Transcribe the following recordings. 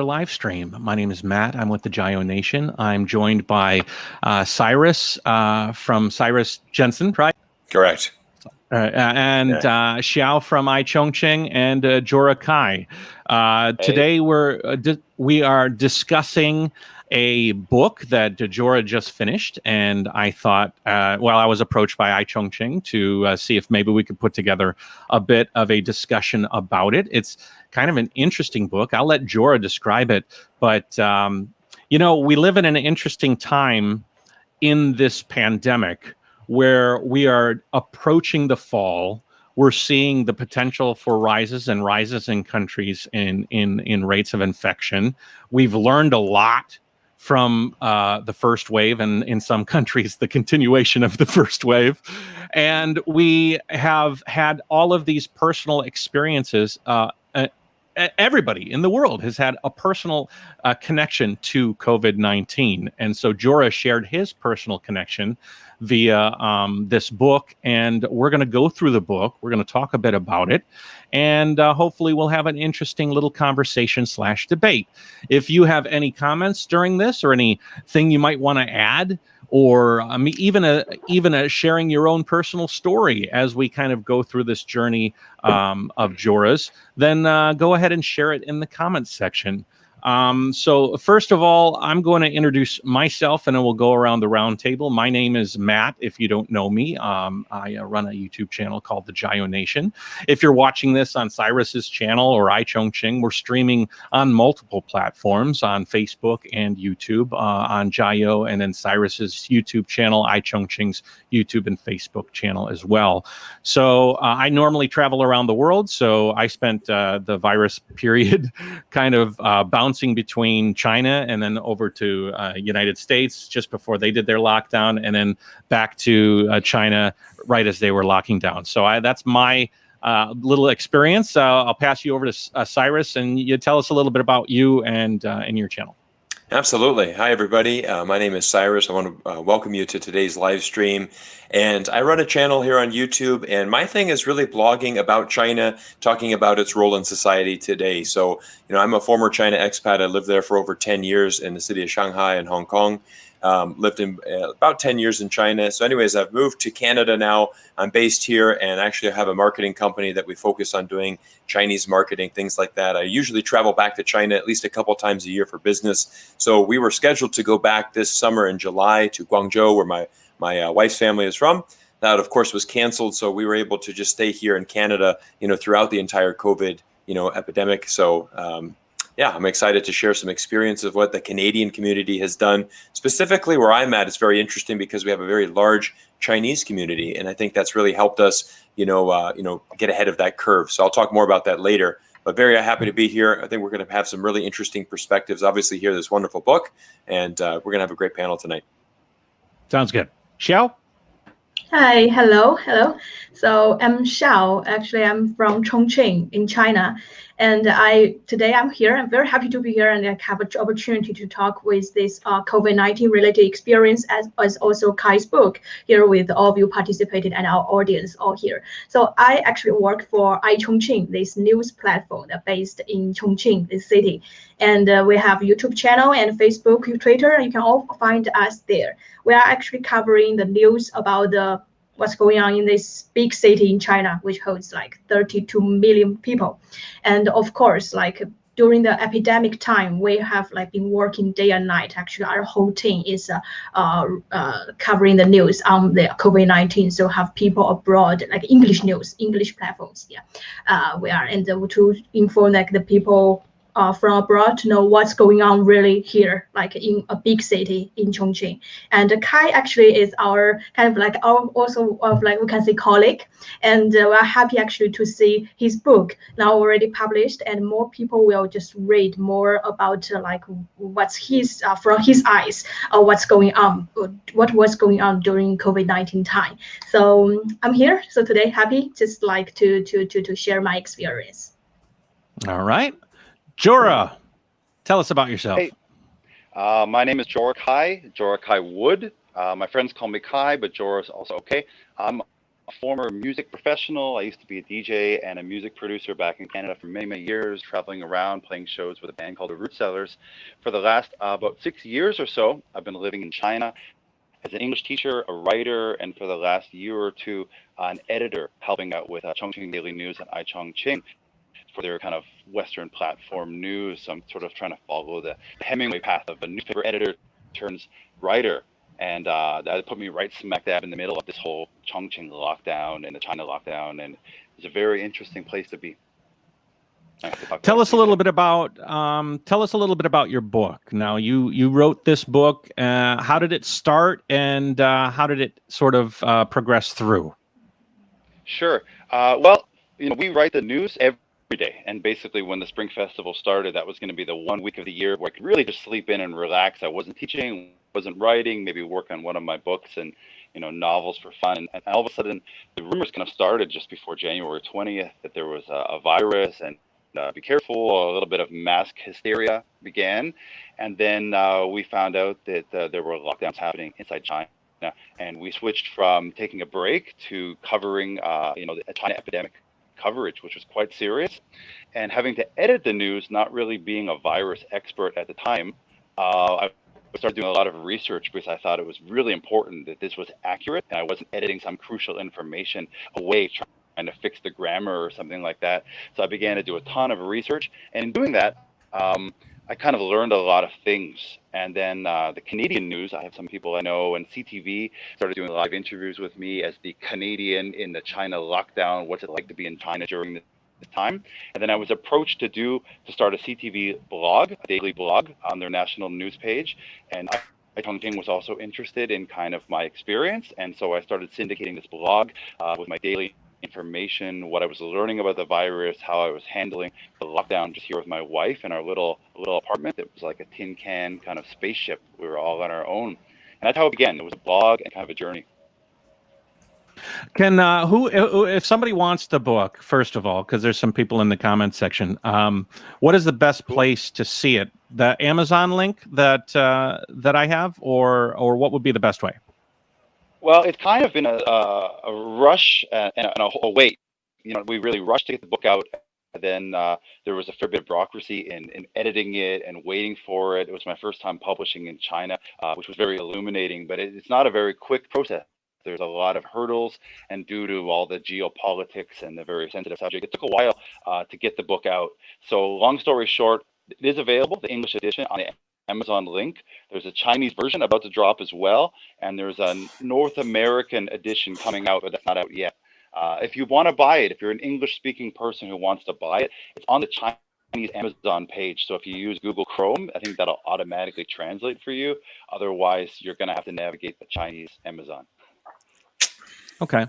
live stream. My name is Matt. I'm with the JaYoe Nation. I'm joined by Cyrus from Cyrus Janssen, right? Correct. And Xiao from iChongqing and Jorah Kai. Today we are discussing a book that Jorah just finished, and I thought, I was approached by iChongqing to see if maybe we could put together a bit of a discussion about it. It's kind of an interesting book. I'll let Jorah describe it, but we live in an interesting time in this pandemic where we are approaching the fall. We're seeing the potential for rises in countries in rates of infection. We've learned a lot from the first wave, and in some countries, the continuation of the first wave. And we have had all of these personal experiences. Everybody in the world has had a personal connection to COVID-19. And so Jorah shared his personal connection via this book, and we're going to go through the book. We're going to talk a bit about it, and hopefully we'll have an interesting little conversation / debate. If you have any comments during this or anything you might want to add, or even sharing your own personal story as we kind of go through this journey of Jorahs, then go ahead and share it in the comments section. So first of all, I'm going to introduce myself, and then we'll go around the round table. My name is Matt. If you don't know me, I run a YouTube channel called the JaYoe Nation. If you're watching this on Cyrus's channel or iChongqing, we're streaming on multiple platforms, on Facebook and YouTube, on JaYoe, and then Cyrus's YouTube channel, iChongqing's YouTube and Facebook channel as well. So I normally travel around the world. So I spent the virus period kind of bouncing between China and then over to United States just before they did their lockdown, and then back to China right as they were locking down. So that's my little experience. I'll pass you over to Cyrus, and you tell us a little bit about you and your channel. Absolutely. Hi, everybody. My name is Cyrus. I want to welcome you to today's live stream. And I run a channel here on YouTube, and my thing is really blogging about China, talking about its role in society today. So, I'm a former China expat. I lived there for over 10 years in the city of Shanghai and Hong Kong. Lived in about 10 years in China. So anyways, I've moved to Canada now. I'm based here, and actually I have a marketing company that we focus on doing Chinese marketing, things like that. I usually travel back to China at least a couple times a year for business. So we were scheduled to go back this summer in July to Guangzhou, where my wife's family is from. That, of course, was canceled. So we were able to just stay here in Canada, throughout the entire COVID, epidemic. So, yeah, I'm excited to share some experience of what the Canadian community has done. Specifically where I'm at, it's very interesting because we have a very large Chinese community, and I think that's really helped us, get ahead of that curve. So I'll talk more about that later. But very happy to be here. I think we're going to have some really interesting perspectives. Obviously, hear this wonderful book, and we're going to have a great panel tonight. Sounds good. Xiao? Hi, hello. So I'm Xiao. Actually, I'm from Chongqing in China, and today I'm here. I'm very happy to be here, and I have an opportunity to talk with this COVID-19 related experience, as also Kai's book here with all of you participated and our audience all here. So I actually work for iChongqing, this news platform based in Chongqing, this city, and we have YouTube channel and Facebook, Twitter, and you can all find us there. We are actually covering the news about what's going on in this big city in China, which holds like 32 million people. And of course, like during the epidemic time, we have been working day and night. Actually, our whole team is covering the news on the COVID-19. So have people abroad, like English news, English platforms. Yeah, we are, and to inform the people from abroad to know what's going on really here, like in a big city in Chongqing. And Kai actually is our kind of we can say colleague, and we're happy actually to see his book now already published, and more people will just read more about what's his from his eyes, what's going on, what was going on during COVID-19 time. So I'm here. So today, happy just to share my experience. All right. Jorah, tell us about yourself. Hey, my name is Jorah Kai Wood. My friends call me Kai, but Jorah is also okay. I'm former music professional. I used to be a DJ and a music producer back in Canada for many, many years, traveling around, playing shows with a band called the Root Sellers. For the last about 6 years or so, I've been living in China as an English teacher, a writer, and for the last year or two, an editor, helping out with Chongqing Daily News and iChongqing for their kind of Western platform news. So I'm sort of trying to follow the Hemingway path of a newspaper editor turns writer. And that put me right smack dab in the middle of this whole Chongqing lockdown and the China lockdown. And it's a very interesting place to be. Tell us a little bit about your book. Now, you wrote this book. How did it start, and how did it sort of progress through? Sure. Well, we write the news every day, and basically when the Spring Festival started, that was going to be the 1 week of the year where I could really just sleep in and relax. I wasn't teaching, wasn't writing, maybe work on one of my books and novels for fun. And all of a sudden, the rumors kind of started just before January 20th that there was a virus, and be careful. A little bit of mask hysteria began, and then we found out that there were lockdowns happening inside China, and we switched from taking a break to covering the China epidemic coverage, which was quite serious, and having to edit the news, not really being a virus expert at the time. I started doing a lot of research because I thought it was really important that this was accurate and I wasn't editing some crucial information away, trying to fix the grammar or something like that. So I began to do a ton of research, and in doing that, I kind of learned a lot of things. And then the Canadian news, I have some people I know, and CTV started doing live interviews with me as the Canadian in the China lockdown. What's it like to be in China during this time? And then I was approached to start a CTV blog, a daily blog on their national news page. And iChongqing was also interested in kind of my experience. And so I started syndicating this blog with my daily information, what I was learning about the virus, how I was handling the lockdown just here with my wife in our little apartment. It was like a tin can kind of spaceship. We were all on our own. And that's how it began. It was a blog and kind of a journey. Can if somebody wants the book, first of all, because there's some people in the comments section, what is the best place to see it? The Amazon link that I have, or what would be the best way? Well, it's kind of been a rush and a wait. We really rushed to get the book out. And then there was a fair bit of bureaucracy in editing it and waiting for it. It was my first time publishing in China, which was very illuminating, but it's not a very quick process. There's a lot of hurdles, and due to all the geopolitics and the very sensitive subject, it took a while to get the book out. So long story short, it is available, the English edition, on the Amazon link. There's a Chinese version about to drop as well, and there's a North American edition coming out, but that's not out yet. If you want to buy it, if you're an English-speaking person who wants to buy it, it's on the Chinese Amazon page. So if you use Google Chrome, I think that'll automatically translate for you. Otherwise, you're going to have to navigate the Chinese Amazon. Okay.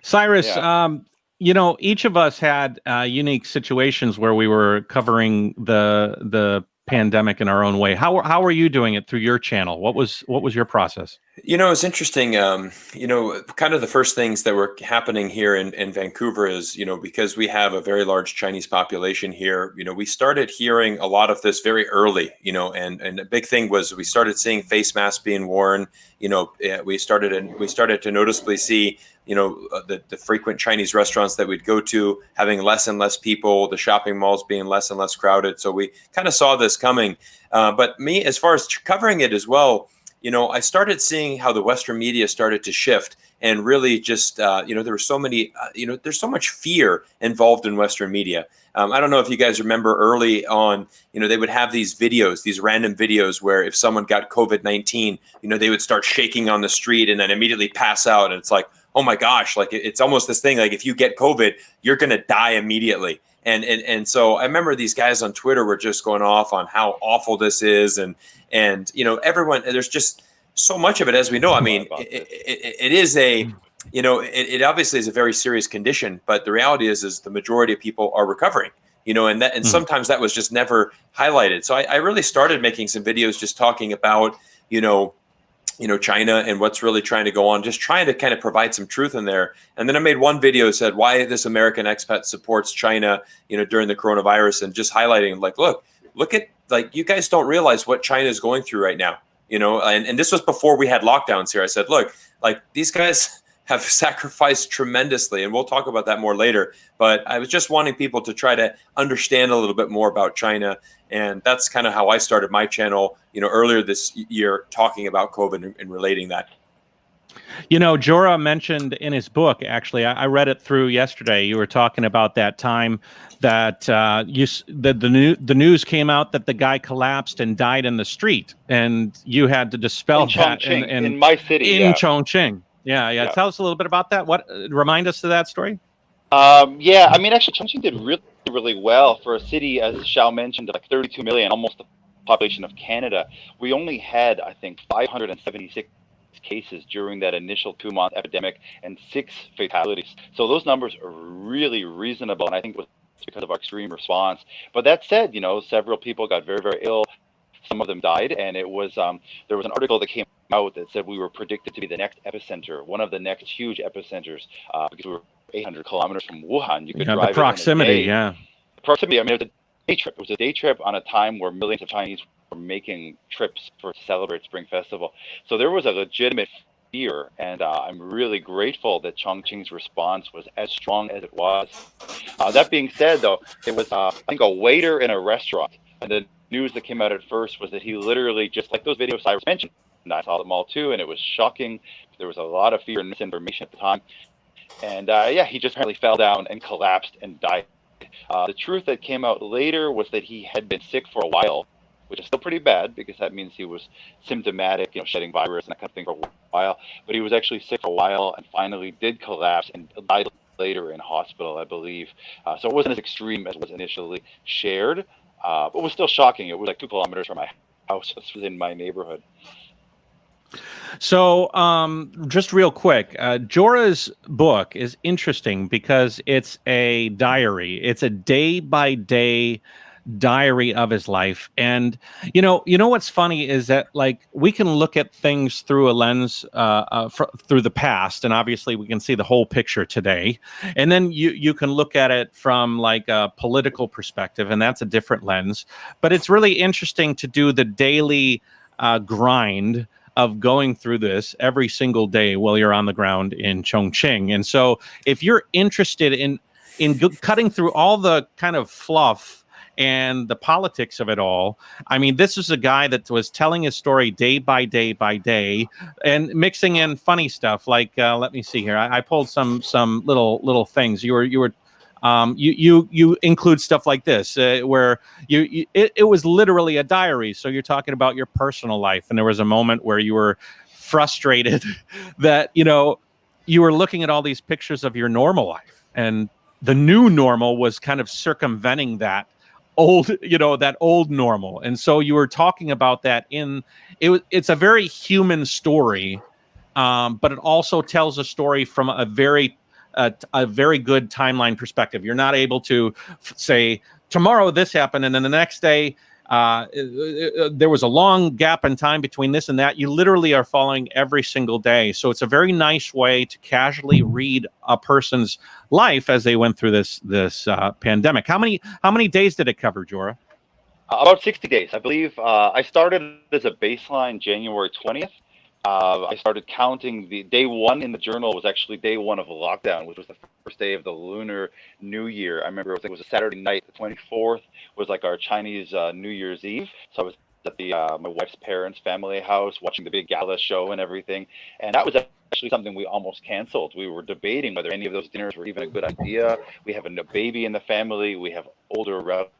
Cyrus, Yeah. Each of us had unique situations where we were covering the pandemic in our own way. How are you doing it through your channel? What was your process? It's interesting. Kind of the first things that were happening here in Vancouver is, because we have a very large Chinese population here, we started hearing a lot of this very early, and the big thing was we started seeing face masks being worn. We started to noticeably see, the frequent Chinese restaurants that we'd go to having less and less people, the shopping malls being less and less crowded. So we kind of saw this coming. But me, as far as covering it as well, I started seeing how the Western media started to shift, and really just, there were so many, there's so much fear involved in Western media. I don't know if you guys remember early on, they would have these videos, these random videos where if someone got COVID-19, they would start shaking on the street and then immediately pass out. And it's like, oh my gosh, like it's almost this thing, like if you get COVID, you're going to die immediately. And so I remember these guys on Twitter were just going off on how awful this is. And everyone, there's just so much of it, as we know. I mean, it is a, it obviously is a very serious condition, but the reality is the majority of people are recovering, and sometimes that was just never highlighted. So I really started making some videos just talking about, China and what's really trying to go on, just trying to kind of provide some truth in there. And then I made one video that said why this American expat supports China, during the coronavirus, and just highlighting like, look at, like, you guys don't realize what China is going through right now, and this was before we had lockdowns here. I said, look, like these guys, have sacrificed tremendously, and we'll talk about that more later. But I was just wanting people to try to understand a little bit more about China, and that's kind of how I started my channel, earlier this year, talking about COVID and relating that. Jorah mentioned in his book, actually, I read it through yesterday. You were talking about that time that the news came out that the guy collapsed and died in the street, and you had to dispel that in my city, in Chongqing. Yeah. Tell us a little bit about that. Remind us of that story. Yeah, I mean, actually, Chongqing did really, really well for a city, as Xiao mentioned, like 32 million, almost the population of Canada. We only had, I think, 576 cases during that initial 2-month epidemic and 6 fatalities. So those numbers are really reasonable, and I think it was because of our extreme response. But that said, several people got very, very ill. Some of them died, and it was there was an article that came out that said we were predicted to be the next epicenter, one of the next huge epicenters, because we were 800 kilometers from Wuhan. You could drive the proximity, proximity. I mean, it was a day trip. It was a day trip on a time where millions of Chinese were making trips to celebrate Spring Festival. So there was a legitimate fear, and I'm really grateful that Chongqing's response was as strong as it was. That being said, though, it was I think a waiter in a restaurant, and the news that came out at first was that he literally, just like those videos Cyrus mentioned, and I saw them all too, and it was shocking. There was a lot of fear and misinformation at the time, and he just apparently fell down and collapsed and died. The truth that came out later was that he had been sick for a while, which is still pretty bad because that means he was symptomatic, shedding virus and that kind of thing for a while. But he was actually sick for a while and finally did collapse and died later in hospital, I believe. So it wasn't as extreme as was initially shared, but was still shocking. It was like 2 kilometers from my house. This was in my neighborhood. So just real quick, Jorah's book is interesting because it's a diary. It's a day-by-day diary of his life. And you know what's funny is that, like, we can look at things through a lens through the past, and obviously we can see the whole picture today, and then you can look at it from like a political perspective, and that's a different lens. But it's really interesting to do the daily grind of going through this every single day while you're on the ground in Chongqing. And so if you're interested in cutting through all the kind of fluff and the politics of it all, I mean, this is a guy that was telling his story day by day by day, and mixing in funny stuff. Like, let me see here. I pulled some little things. You include stuff like this, where it was literally a diary. So you're talking about your personal life, and there was a moment where you were frustrated that you were looking at all these pictures of your normal life, and the new normal was kind of circumventing that old normal. And so you were talking about that it's a very human story, but it also tells a story from a very good timeline perspective. You're not able to say tomorrow this happened and then the next day there was a long gap in time between this and that. You literally are following every single day. So it's a very nice way to casually read a person's life as they went through this pandemic. How many days did it cover, Jorah? About 60 days, I believe. I started as a baseline January 20th. I started counting. The day 1 in the journal was actually day 1 of lockdown, which was the first day of the Lunar New Year. I remember it was a Saturday night. The 24th was like our Chinese New Year's Eve. So I was at my wife's parents' family house watching the big gala show and everything. And that was actually something we almost canceled. We were debating whether any of those dinners were even a good idea. We have a baby in the family. We have older relatives.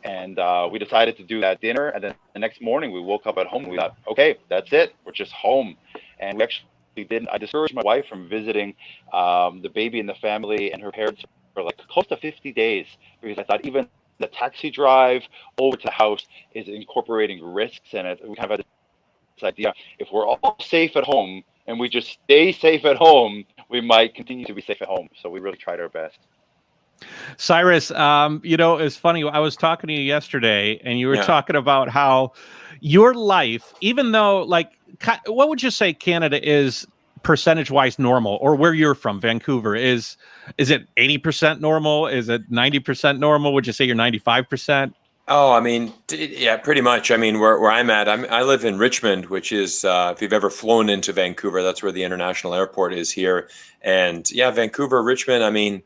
And we decided to do that dinner, and then the next morning we woke up at home and we thought, okay, that's it, we're just home. And we actually I discouraged my wife from visiting the baby and the family and her parents for like close to 50 days, because I thought even the taxi drive over to the house is incorporating risks, and we kind of had this idea, if we're all safe at home and we just stay safe at home, we might continue to be safe at home. So we really tried our best. Cyrus, it's funny. I was talking to you yesterday, and you were talking about how your life, even though, like, what would you say Canada is percentage-wise normal, or where you're from, Vancouver, is it 80% normal? Is it 90% normal? Would you say you're 95%? Oh, I mean, yeah, pretty much. I mean, where I'm at, I live in Richmond, which is, if you've ever flown into Vancouver, that's where the international airport is here. And yeah, Vancouver, Richmond, I mean,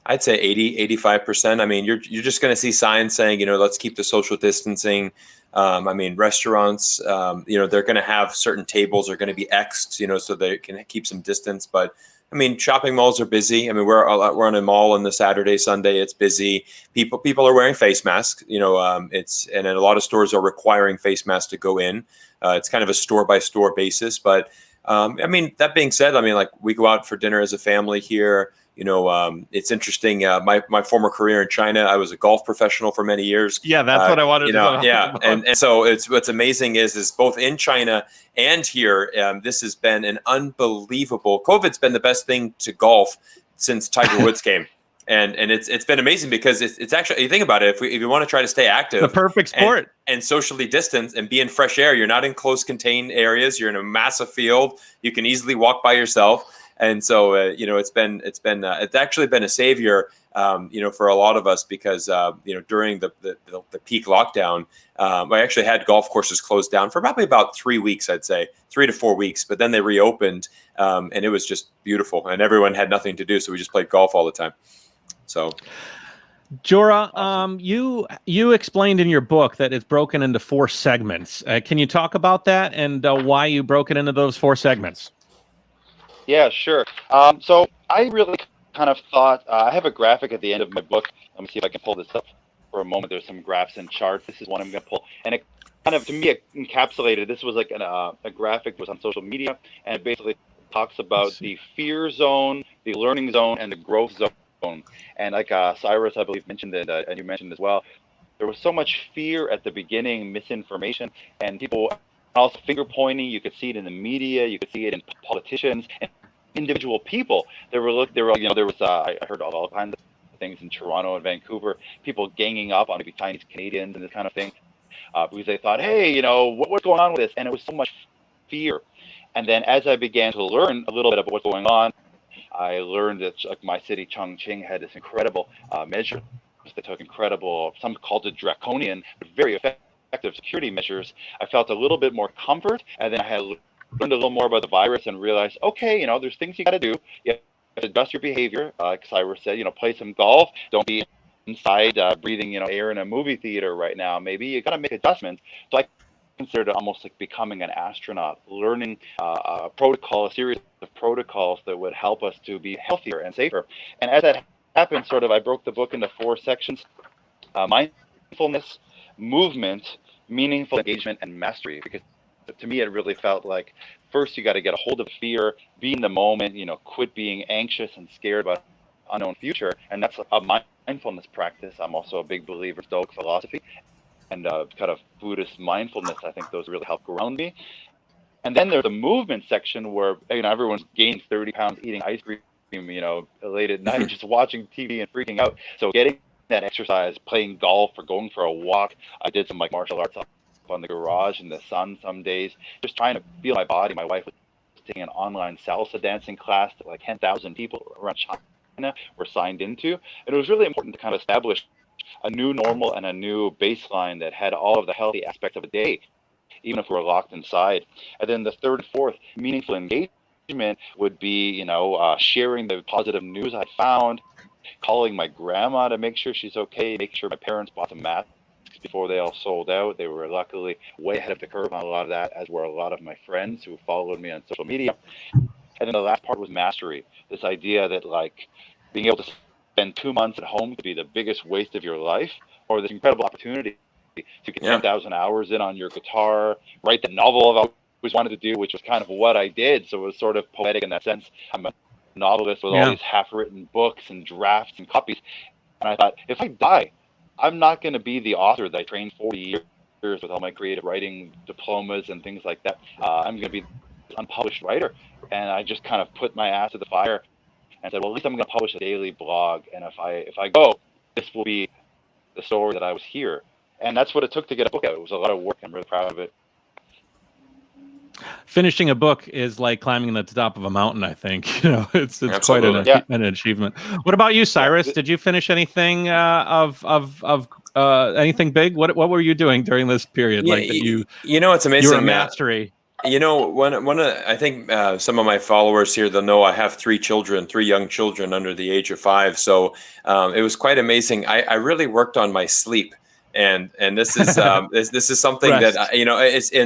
I'd say 85%. I mean, you're just going to see signs saying, let's keep the social distancing. I mean, restaurants, they're going to have certain tables are going to be X'd, so they can keep some distance. But I mean, shopping malls are busy. I mean, we're on a mall on the Saturday, Sunday. It's busy. People are wearing face masks. And a lot of stores are requiring face masks to go in. It's kind of a store by store basis. But I mean, that being said, I mean, like we go out for dinner as a family here. It's interesting. My former career in China, I was a golf professional for many years. Yeah, that's what I wanted to know. Yeah, and so what's amazing is both in China and here, this has been an unbelievable. COVID's been the best thing to golf since Tiger Woods came. And it's been amazing because it's actually, you think about it, if you want to try to stay active, the perfect sport and socially distance and be in fresh air, you're not in close contained areas, you're in a massive field, you can easily walk by yourself. And so, it's actually been a savior, for a lot of us because, during the peak lockdown, I actually had golf courses closed down for probably about 3 weeks, I'd say 3 to 4 weeks, but then they reopened, and it was just beautiful and everyone had nothing to do. So we just played golf all the time. So. Jorah, awesome. You explained in your book that it's broken into 4 segments. Can you talk about that and why you broke it into those 4 segments? Yeah, sure. So I really kind of thought, I have a graphic at the end of my book. Let me see if I can pull this up for a moment. There's some graphs and charts. This is one I'm going to pull. And it kind of, to me, it encapsulated, this was like a graphic that was on social media. And it basically talks about the fear zone, the learning zone, and the growth zone. And like Cyrus, I believe, mentioned it, and you mentioned as well, there was so much fear at the beginning, misinformation, and people also finger pointing. You could see it in the media, you could see it in politicians and individual people. I heard all kinds of things in Toronto and Vancouver, people ganging up on maybe Chinese Canadians and this kind of thing, because they thought, hey, what's going on with this? And it was so much fear. And then as I began to learn a little bit about what's going on, I learned that my city, Chongqing, had this incredible measure that took some called it draconian, but very effective security measures. I felt a little bit more comfort, and then I had learned a little more about the virus and realized, okay, there's things you got to do. You have to adjust your behavior. Like Cyrus said, play some golf. Don't be inside breathing, air in a movie theater right now. Maybe you got to make adjustments. So I considered it almost like becoming an astronaut, learning a series of protocols that would help us to be healthier and safer. And as that happened, I broke the book into 4 sections: mindfulness, movement, meaningful engagement, and mastery. Because to me, it really felt like first you got to get a hold of fear, be in the moment, quit being anxious and scared about unknown future. And that's a mindfulness practice. I'm also a big believer in Stoic philosophy and kind of Buddhist mindfulness. I think those really help ground me. And then there's the movement section where everyone's gaining 30 pounds, eating ice cream, late at night, just watching TV and freaking out. So getting that exercise, playing golf or going for a walk. I did some martial arts up on the garage in the sun some days, just trying to feel my body. My wife was taking an online salsa dancing class that 10,000 people around China were signed into. And it was really important to kind of establish a new normal and a new baseline that had all of the healthy aspects of a day, even if we're locked inside. And then the third and fourth, meaningful engagement, would be, sharing the positive news I found, calling my grandma to make sure she's okay, making sure my parents bought some masks before they all sold out. They were luckily way ahead of the curve on a lot of that, as were a lot of my friends who followed me on social media. And then the last part was mastery. This idea that being able to spend 2 months at home could be the biggest waste of your life, or this incredible opportunity to get 10,000 hours in on your guitar, write the novel I've always wanted to do, which was kind of what I did. So it was sort of poetic in that sense. I'm a novelist with all these half-written books and drafts and copies. And I thought, if I die, I'm not going to be the author that I trained 40 years with all my creative writing diplomas and things like that. I'm going to be this unpublished writer. And I just kind of put my ass to the fire and said, well, at least I'm going to publish a daily blog. And if I go, this will be the story that I was here. And that's what it took to get a book out. It was a lot of work. I'm really proud of it. Finishing a book is like climbing the top of a mountain, I think. It's quite an achievement. What about you, Cyrus? Did you finish anything of anything big? What were you doing during this period? Yeah, Like that you it's amazing. you were a mastery. I think some of my followers here, they'll know I have three young children under the age of 5. So it was quite amazing. I really worked on my sleep. And this is this is something that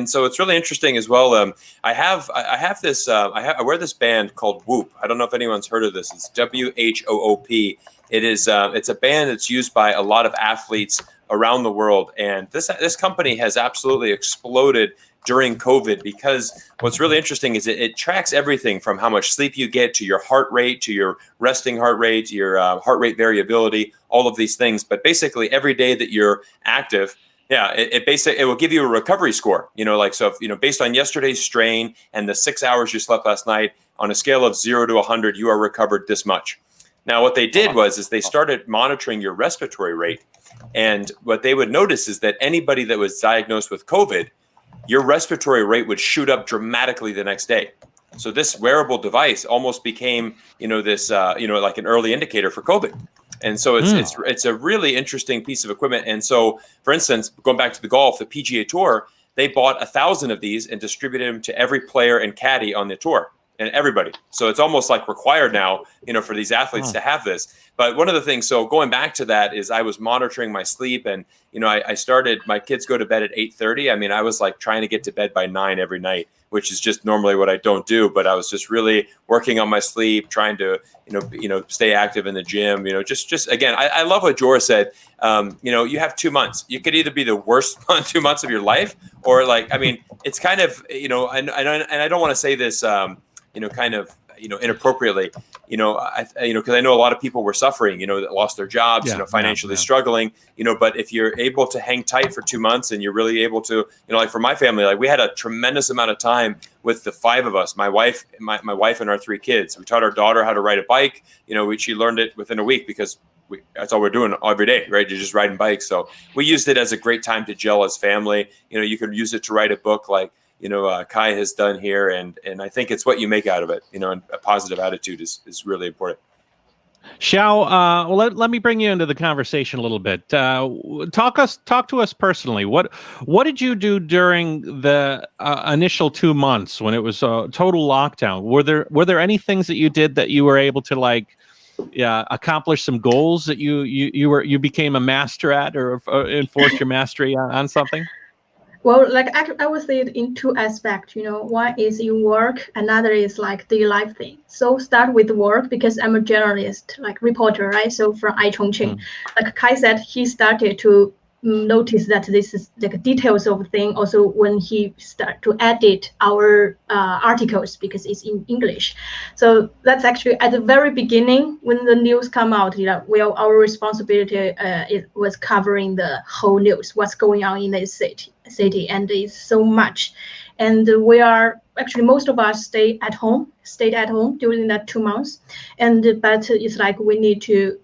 so it's really interesting as well. I wear this band called Whoop. I don't know if anyone's heard of this. It's WHOOP. It is it's a band that's used by a lot of athletes around the world, and this company has absolutely exploded during COVID, because what's really interesting is it tracks everything from how much sleep you get to your heart rate, to your resting heart rate, to your heart rate variability, all of these things. But basically every day that you're active, it will give you a recovery score, so if, based on yesterday's strain and the 6 hours you slept last night, on a scale of 0 to 100, you are recovered this much. Now, what they did is they started monitoring your respiratory rate. And what they would notice is that anybody that was diagnosed with COVID, your respiratory rate would shoot up dramatically the next day. So this wearable device almost became, this, like an early indicator for COVID. And so it's a really interesting piece of equipment. And so, for instance, going back to the golf, the PGA Tour, they bought 1,000 of these and distributed them to every player and caddy on the tour. And everybody. So it's almost like required now, for these athletes to have this. But one of the things, so going back to that, is I was monitoring my sleep, and, I started, my kids go to bed at 8:30. I mean, I was like trying to get to bed by 9 every night, which is just normally what I don't do. But I was just really working on my sleep, trying to, stay active in the gym, just again, I love what Jorah said. You have 2 months. You could either be the worst 2 months of your life, or it's kind of, and I don't want to say this, inappropriately, because I know a lot of people were suffering, that lost their jobs, financially struggling, but if you're able to hang tight for 2 months and you're really able to, like for my family, like we had a tremendous amount of time with the 5 of us, my wife and our 3 kids. We taught our daughter how to ride a bike. She learned it within a week, because that's all we're doing every day, right? You're just riding bikes. So we used it as a great time to gel as family. You could use it to write a book like, Kai has done here. And I think it's what you make out of it, and a positive attitude is really important. Xiao, let me bring you into the conversation a little bit. Talk to us personally. What did you do during the initial 2 months when it was a total lockdown? Were there any things that you did that you were able to accomplish some goals that you became a master at, or enforced your mastery on something? Well, I would say it in 2 aspects. One is in work, another is like the life thing. So start with work, because I'm a journalist, reporter, right? So from iChongqing, like Kai said, he started to notice that this is the details of the thing. Also, when he start to edit our articles, because it's in English. So that's actually at the very beginning when the news come out. Our responsibility it was covering the whole news, what's going on in the city, and it's so much. And we are actually, most of us stayed at home during that 2 months. But it's like we need to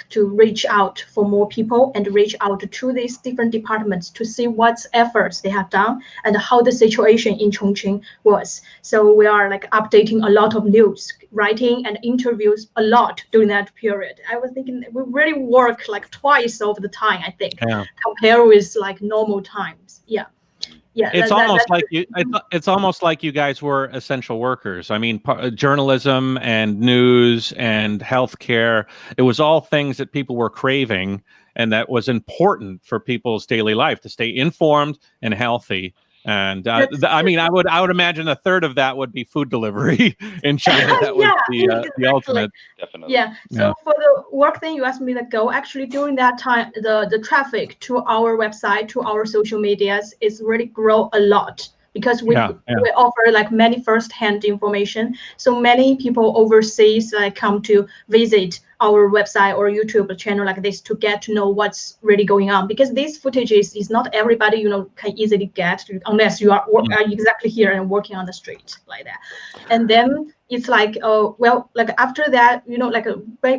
to reach out for more people and reach out to these different departments to see what efforts they have done and how the situation in Chongqing was. So we are updating a lot of news, writing and interviews a lot during that period. I was thinking we really work twice over the time, I think, compared with normal times. Yeah, it's almost like you guys were essential workers. I mean, journalism and news and healthcare, it was all things that people were craving, and that was important for people's daily life to stay informed and healthy. And I mean, I would imagine a third of that would be food delivery in China. That was the ultimate. Definitely. Yeah. So for the work thing, you asked me to go. Actually, during that time, the traffic to our website, to our social medias, is really grow a lot, because we offer many first-hand information. So many people overseas come to visit our website or YouTube channel like this to get to know what's really going on, because these footages is not everybody can easily get unless you are exactly here and working on the street like that. And then it's after that,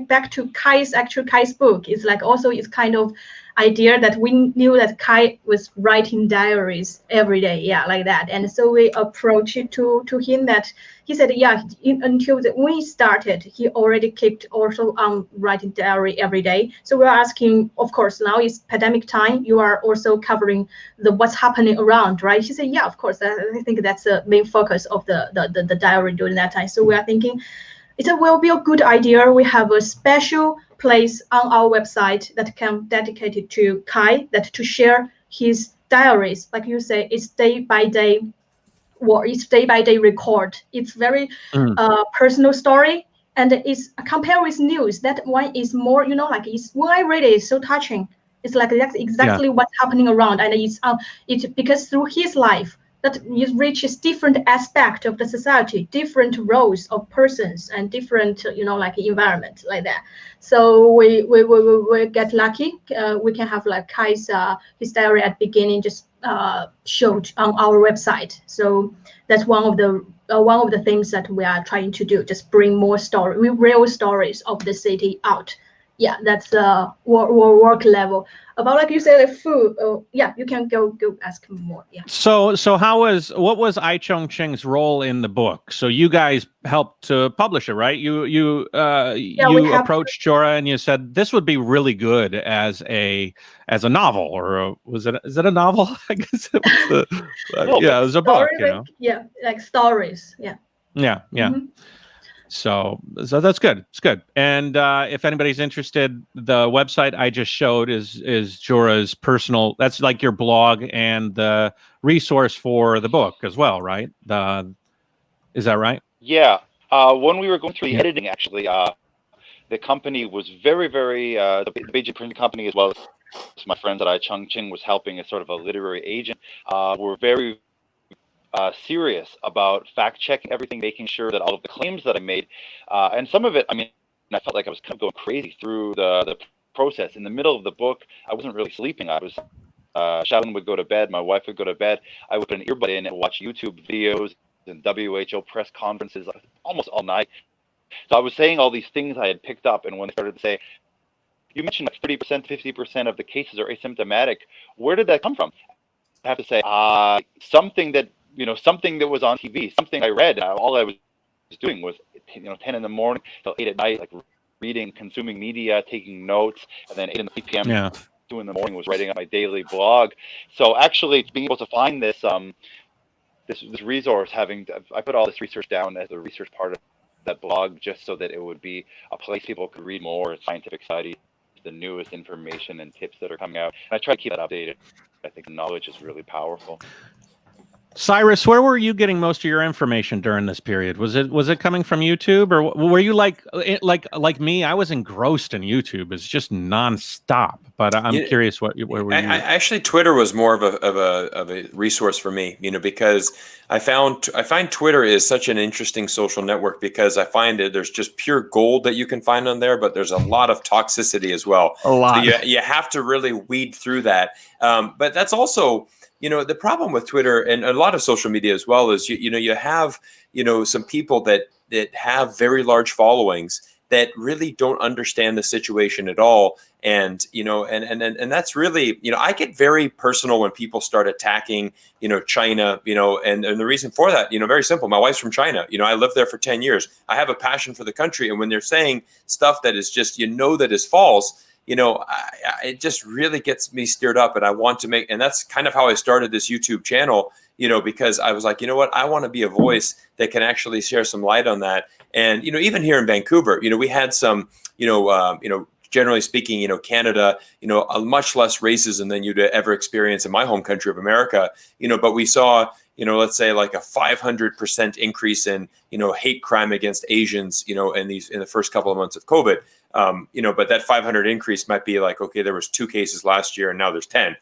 back to Kai's book, it's also it's kind of idea that we knew that Kai was writing diaries every day, like that. And so we approached it to him that he said, until when he started, he already kept also writing diary every day. So we're asking, of course, now it's pandemic time, you are also covering what's happening around, right? He said, yeah, of course. I think that's the main focus of the diary during that time. So we are thinking, it will be a good idea. We have a special place on our website that can dedicated to Kai, that to share his diaries. Like you say, it's day by day, or it's day by day record. It's very personal story, and it's compared with news. That one is more, like it's when I read it, it's so touching. It's like that's exactly what's happening around, and it's because through his life, that it reaches different aspects of the society, different roles of persons, and different, like environment like that. So we get lucky. We can have like Kai's his diary at beginning just showed on our website. So that's one of the things that we are trying to do. Just bring more real stories of the city out. Yeah, that's work level. About like you said, food. You can go ask more. Yeah. So what was iChongqing's role in the book? So you guys helped to publish it, right? You approached Jorah and you said this would be really good as a novel, or is it a novel? I guess it was it was a book. Like stories. Yeah. Mm-hmm. So that's good. It's good. And if anybody's interested, the website I just showed is Jorah's personal. That's like your blog and the resource for the book as well, right? Is that right? Yeah. When we were going through the editing, actually, the company was very, very the Beijing print company, as well as my friends at iChongqing was helping as sort of a literary agent. Were very serious about fact-checking everything, making sure that all of the claims that I made, and some of it, I felt like I was kind of going crazy through the process. In the middle of the book, I wasn't really sleeping. I was, Xiao would go to bed, my wife would go to bed, I would put an earbud in and watch YouTube videos and WHO press conferences almost all night. So I was saying all these things I had picked up, and when they started to say, you mentioned like 30%, 50% of the cases are asymptomatic, where did that come from? I have to say, something that was on TV, something I read. All I was doing was, 10 in the morning till 8 at night, like reading, consuming media, taking notes, and then 8 in the p.m., 2 in the morning was writing up my daily blog. So actually, being able to find this this resource, I put all this research down as the research part of that blog, just so that it would be a place people could read more scientific studies, the newest information and tips that are coming out. And I try to keep that updated. I think knowledge is really powerful. Cyrus, where were you getting most of your information during this period? Was it coming from YouTube, or were you like me? I was engrossed in YouTube. It's just nonstop. But I'm curious, where were you? Actually, Twitter was more of a resource for me. Because I find Twitter is such an interesting social network, because I find that there's just pure gold that you can find on there, but there's a lot of toxicity as well. A lot. So you have to really weed through that. But that's also, the problem with Twitter and a lot of social media as well is, you have, some people that have very large followings that really don't understand the situation at all. And, and that's really, I get very personal when people start attacking, China, and the reason for that, very simple. My wife's from China. I lived there for 10 years. I have a passion for the country. And when they're saying stuff that is just, that is false, it just really gets me stirred up, and I want to and that's kind of how I started this YouTube channel, because I was like, I want to be a voice that can actually share some light on that. And, even here in Vancouver, we had some, generally speaking, Canada, much less racism than you'd ever experience in my home country of America, but we saw, let's say like a 500% increase in, hate crime against Asians, in the first couple of months of COVID. But that 500 increase might be like, okay, there was 2 cases last year and now there's 10,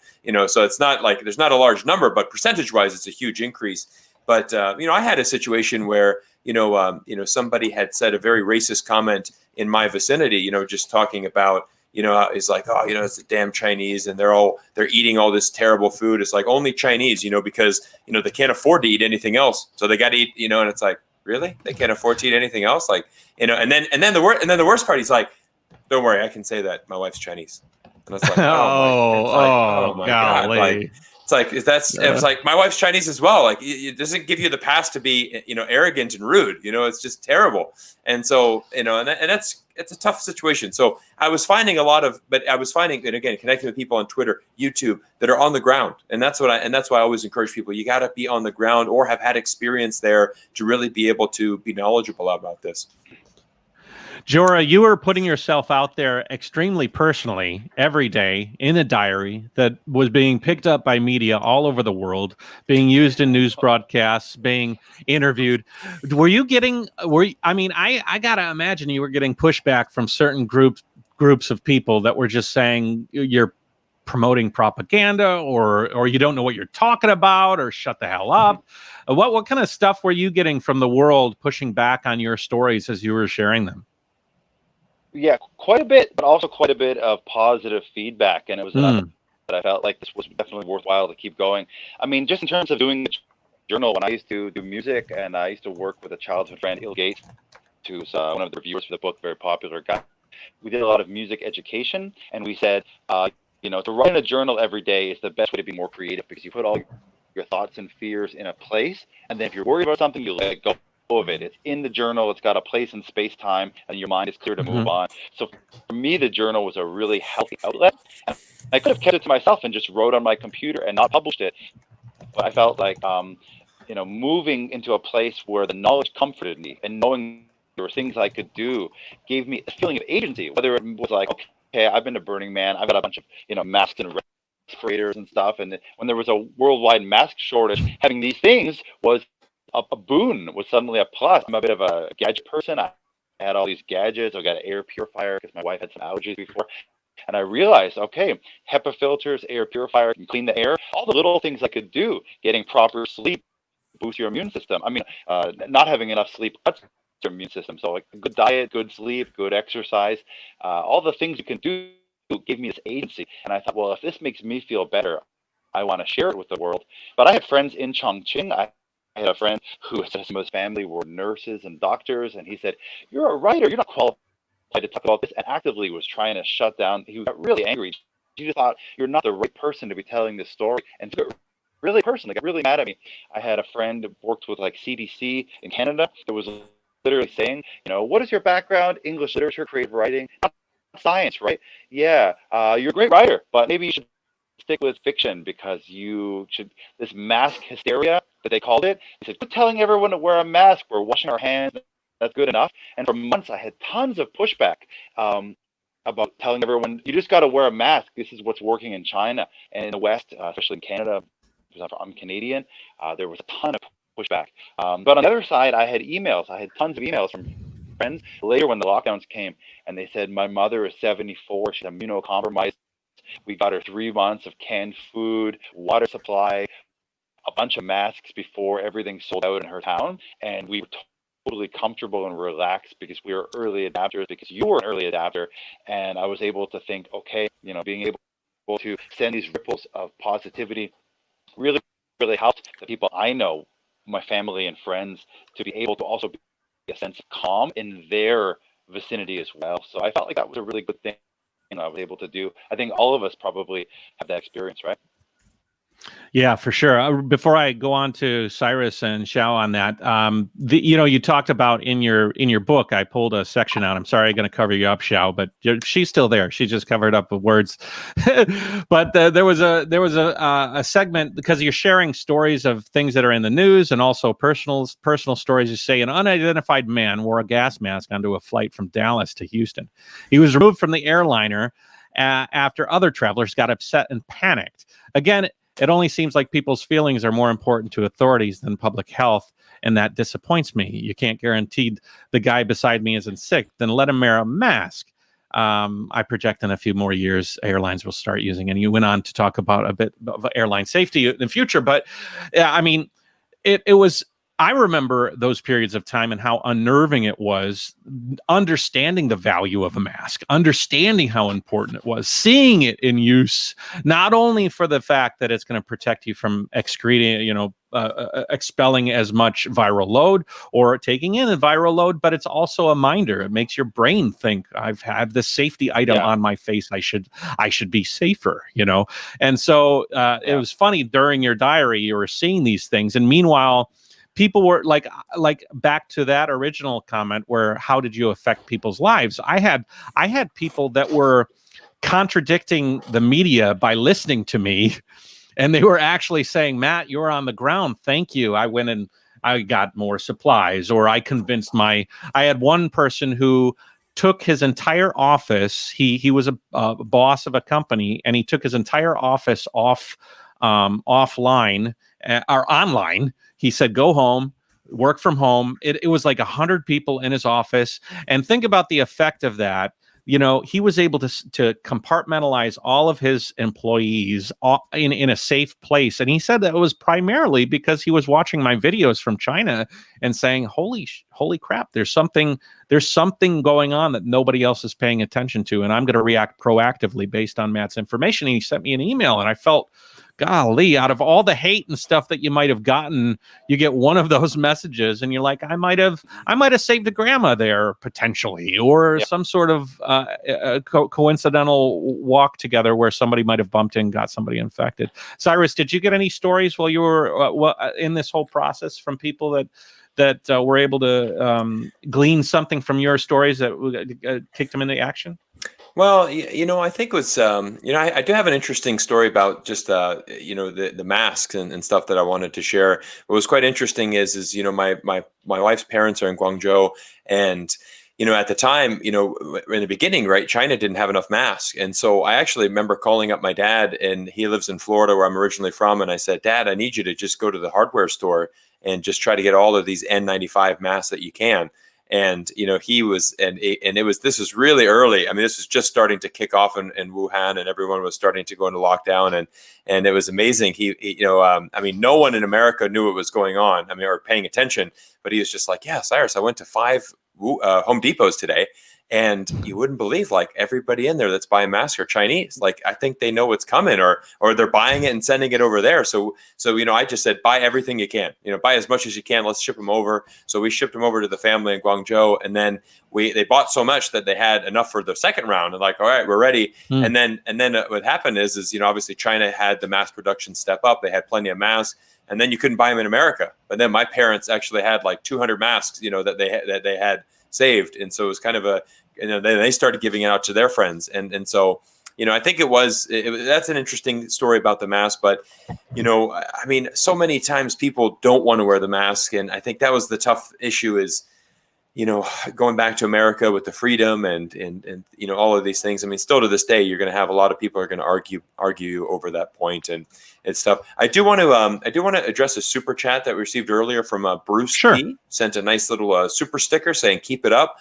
so it's not like there's not a large number, but percentage wise, it's a huge increase. But, I had a situation where, somebody had said a very racist comment in my vicinity, just talking about, it's like, oh, it's the damn Chinese and they're eating all this terrible food. It's like only Chinese, because, they can't afford to eat anything else. So they got to eat, and it's like, really? They can't afford to eat anything else? Like, and then the worst part, he's like, don't worry, I can say that my wife's Chinese. And it's like, oh my God, golly. it's like my wife's Chinese as well. Like it doesn't give you the pass to be, arrogant and rude. It's just terrible. And so, and it's a tough situation. So I was finding and again, connecting with people on Twitter, YouTube that are on the ground. And that's why I always encourage people, you got to be on the ground or have had experience there to really be able to be knowledgeable about this. Jorah, you were putting yourself out there extremely personally every day in a diary that was being picked up by media all over the world, being used in news broadcasts, being interviewed. Were you getting? I gotta imagine you were getting pushback from certain groups of people that were just saying you're promoting propaganda, or you don't know what you're talking about, or shut the hell up. What kind of stuff were you getting from the world pushing back on your stories as you were sharing them? Yeah, quite a bit, but also quite a bit of positive feedback. And it was that I felt like this was definitely worthwhile to keep going. I mean, just in terms of doing the journal, when I used to do music and I used to work with a childhood friend, Il Gates, who's one of the reviewers for the book, very popular guy. We did a lot of music education, and we said, to write in a journal every day is the best way to be more creative, because you put all your thoughts and fears in a place, and then if you're worried about something, you let go of it. It's in the journal. It's got a place in space-time, and your mind is clear to move on. So for me, the journal was a really healthy outlet. And I could have kept it to myself and just wrote on my computer and not published it. But I felt like, moving into a place where the knowledge comforted me, and knowing there were things I could do gave me a feeling of agency. Whether it was like, okay, I've been to Burning Man. I've got a bunch of, masks and respirators and stuff. And when there was a worldwide mask shortage, having these things was a boon, was suddenly a plus. I'm a bit of a gadget person. I had all these gadgets. I got an air purifier because my wife had some allergies before. And I realized, okay, HEPA filters, air purifier can clean the air. All the little things I could do, getting proper sleep, boost your immune system. I mean, not having enough sleep cuts your immune system. So like good diet, good sleep, good exercise, all the things you can do gave me this agency. And I thought, well, if this makes me feel better, I want to share it with the world. But I had friends in Chongqing. I had a friend who said some of his family were nurses and doctors, and he said, "You're a writer. You're not qualified to talk about this," and actively was trying to shut down. He got really angry. He just thought, you're not the right person to be telling this story, and took it really personally. Got really mad at me. I had a friend who worked with like CDC in Canada that was literally saying, what is your background? English literature, creative writing, not science, right? Yeah, you're a great writer, but maybe you should stick with fiction, because this mask hysteria that they called it. He said, quit telling everyone to wear a mask. We're washing our hands. That's good enough. And for months, I had tons of pushback about telling everyone, you just got to wear a mask. This is what's working in China and in the West, especially in Canada, because I'm Canadian. There was a ton of pushback. But on the other side, I had emails. I had tons of emails from friends later when the lockdowns came, and they said, my mother is 74. She's immunocompromised. We got her 3 months of canned food, water supply, a bunch of masks before everything sold out in her town. And we were totally comfortable and relaxed because we were early adapters, because you were an early adapter. And I was able to think, okay, being able to send these ripples of positivity really, really helped the people I know, my family and friends, to be able to also be a sense of calm in their vicinity as well. So I felt like that was a really good thing I was able to do. I think all of us probably have that experience, right? Yeah, for sure. Before I go on to Cyrus and Xiao on that, you talked about in your book, I pulled a section out. I'm sorry, I'm going to cover you up, Xiao, but she's still there. She just covered up with words. But there was a segment, because you're sharing stories of things that are in the news and also personal stories. You say an unidentified man wore a gas mask onto a flight from Dallas to Houston. He was removed from the airliner after other travelers got upset and panicked. Again, it only seems like people's feelings are more important to authorities than public health, and that disappoints me. You can't guarantee the guy beside me isn't sick, then let him wear a mask. I project in a few more years, airlines will start using, and you went on to talk about a bit of airline safety in the future. But yeah, I mean, it was I remember those periods of time and how unnerving it was, understanding the value of a mask, understanding how important it was, seeing it in use, not only for the fact that it's going to protect you from excreting, expelling as much viral load or taking in a viral load, but it's also a minder. It makes your brain think, I've had this safety item on my face. I should be safer, And so it was funny, during your diary, you were seeing these things. And meanwhile, people were like back to that original comment where how did you affect people's lives? I had people that were contradicting the media by listening to me, and they were actually saying, Matt, you're on the ground. Thank you. I went and I got more supplies, or I convinced I had one person who took his entire office. He was a boss of a company, and he took his entire office offline or online. He said, go home, work from home. It was like 100 people in his office. And think about the effect of that. He was able to compartmentalize all of his employees in a safe place. And he said that it was primarily because he was watching my videos from China and saying, holy crap, there's something going on that nobody else is paying attention to. And I'm going to react proactively based on Matt's information. And he sent me an email, and I felt, golly, out of all the hate and stuff that you might have gotten, you get one of those messages and you're like, I might have saved a grandma there potentially, or some sort of coincidental walk together where somebody might have bumped in, got somebody infected. Cyrus, did you get any stories while you were in this whole process from people that were able to glean something from your stories that kicked them into action? Well, I think it was, I do have an interesting story about just, the masks and stuff that I wanted to share. What was quite interesting is my wife's parents are in Guangzhou, and, at the time, in the beginning, right, China didn't have enough masks. And so I actually remember calling up my dad, and he lives in Florida, where I'm originally from. And I said, Dad, I need you to just go to the hardware store and just try to get all of these N95 masks that you can. And he was, this was really early. I mean, this was just starting to kick off in Wuhan, and everyone was starting to go into lockdown, and it was amazing. No one in America knew what was going on, or paying attention, but he was just like, yeah, Cyrus, I went to 5 Home Depots today, and you wouldn't believe, like, everybody in there that's buying masks are Chinese. Like, I think they know what's coming, or they're buying it and sending it over there. So I just said, buy everything you can, buy as much as you can. Let's ship them over. So we shipped them over to the family in Guangzhou, and then they bought so much that they had enough for the second round, and like, all right, we're ready. And then what happened is obviously China had the mass production step up. They had plenty of masks, and then you couldn't buy them in America. But then my parents actually had like 200 masks, that they had saved. And so it was kind of they started giving it out to their friends. And so, I think that's an interesting story about the mask, but, so many times people don't want to wear the mask. And I think that was the tough issue is, going back to America with the freedom and all of these things. I mean, still to this day, you're going to have a lot of people are going to argue over that point, and it's tough. I do want to address a super chat that we received earlier from Bruce. Sure. P. Sent a nice little super sticker saying keep it up.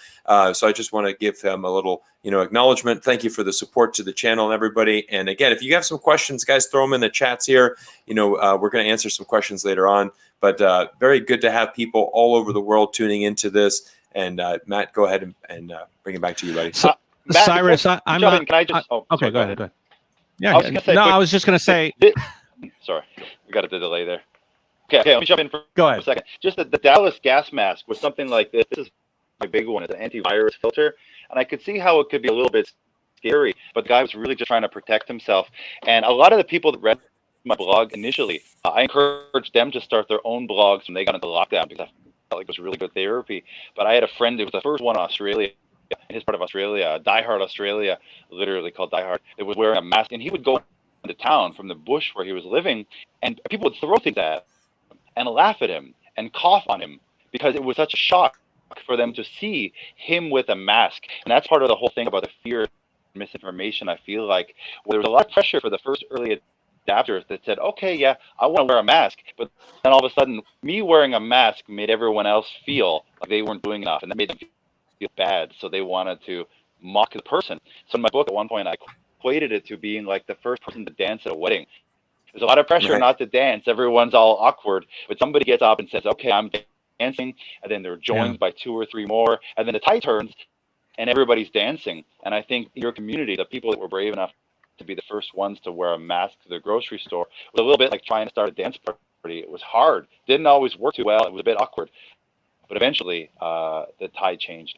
So I just want to give him a little acknowledgement. Thank you for the support to the channel and everybody. And again, if you have some questions, guys, throw them in the chats here. We're going to answer some questions later on. But very good to have people all over the world tuning into this. And Matt, go ahead and bring it back to you, buddy. So, Matt, Cyrus, I'm not. Can I just? Okay, go ahead. Yeah. I was just going to say. Sorry, we got a delay there. Okay, let me jump in for a second. Just the Dallas gas mask was something like this. This is my big one. It's an antivirus filter, and I could see how it could be a little bit scary, but the guy was really just trying to protect himself. And a lot of the people that read my blog initially, I encouraged them to start their own blogs when they got into lockdown, because I felt like it was really good therapy. But I had a friend who was the first one in Australia, in his part of Australia, Diehard Australia, literally called Diehard. It was wearing a mask, and he would go into town from the bush where he was living, and people would throw things at him and laugh at him and cough on him because it was such a shock for them to see him with a mask. And that's part of the whole thing about the fear and misinformation. I feel like there was a lot of pressure for the first early adapters that said, okay, yeah, I want to wear a mask. But then all of a sudden, me wearing a mask made everyone else feel like they weren't doing enough, and that made them feel bad. So they wanted to mock the person. So in my book, at one point, I equated it to being like the first person to dance at a wedding. There's a lot of pressure Right. not to dance. Everyone's all awkward, but somebody gets up and says, "Okay, I'm dancing," and then they're joined by 2 or 3 more, and then the tide turns, and everybody's dancing. And I think your community, the people that were brave enough to be the first ones to wear a mask to the grocery store, was a little bit like trying to start a dance party. It was hard. Didn't always work too well. It was a bit awkward. But eventually, the tide changed.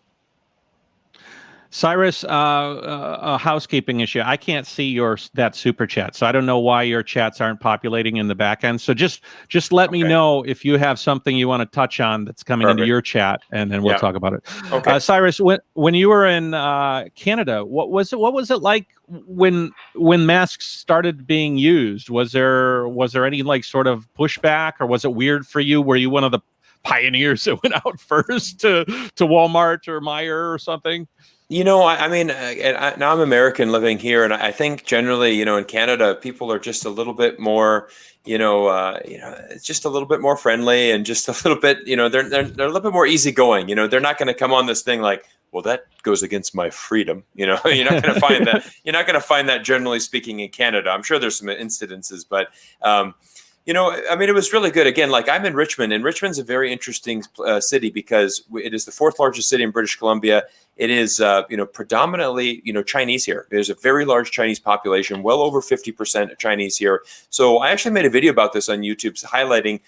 Cyrus, a housekeeping issue. I can't see that super chat, so I don't know why your chats aren't populating in the back end. So just let me know if you have something you want to touch on that's coming into your chat, and then we'll talk about it. Okay. Cyrus, when you were in Canada, what was it like when masks started being used? Was there any like sort of pushback, or was it weird for you? Were you one of the pioneers that went out first to Walmart or Meijer or something? You know, I mean, now I'm American living here, and I think generally, you know, in Canada, people are just a little bit more, it's just a little bit more friendly, and just a little bit, they're a little bit more easygoing. You know, they're not going to come on this thing like, well, that goes against my freedom. You know, you're not going to find that. You're not going to find that, generally speaking, in Canada. I'm sure there's some incidences, but. I mean, it was really good. Again, like I'm in Richmond, and Richmond's a very interesting city because it is the 4th largest city in British Columbia. It is, predominantly, Chinese here. There's a very large Chinese population, well over 50% of Chinese here. So I actually made a video about this on YouTube highlighting,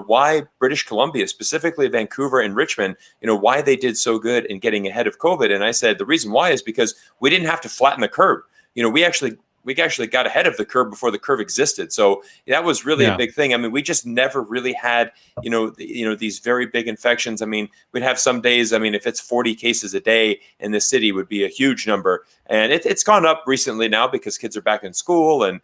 why British Columbia, specifically Vancouver and Richmond, why they did so good in getting ahead of COVID. And I said, the reason why is because we didn't have to flatten the curve. We actually got ahead of the curve before the curve existed. So that was really a big thing. I mean, we just never really had, these very big infections. I mean, we'd have some days, I mean, if it's 40 cases a day in the city would be a huge number. And it's gone up recently now because kids are back in school and,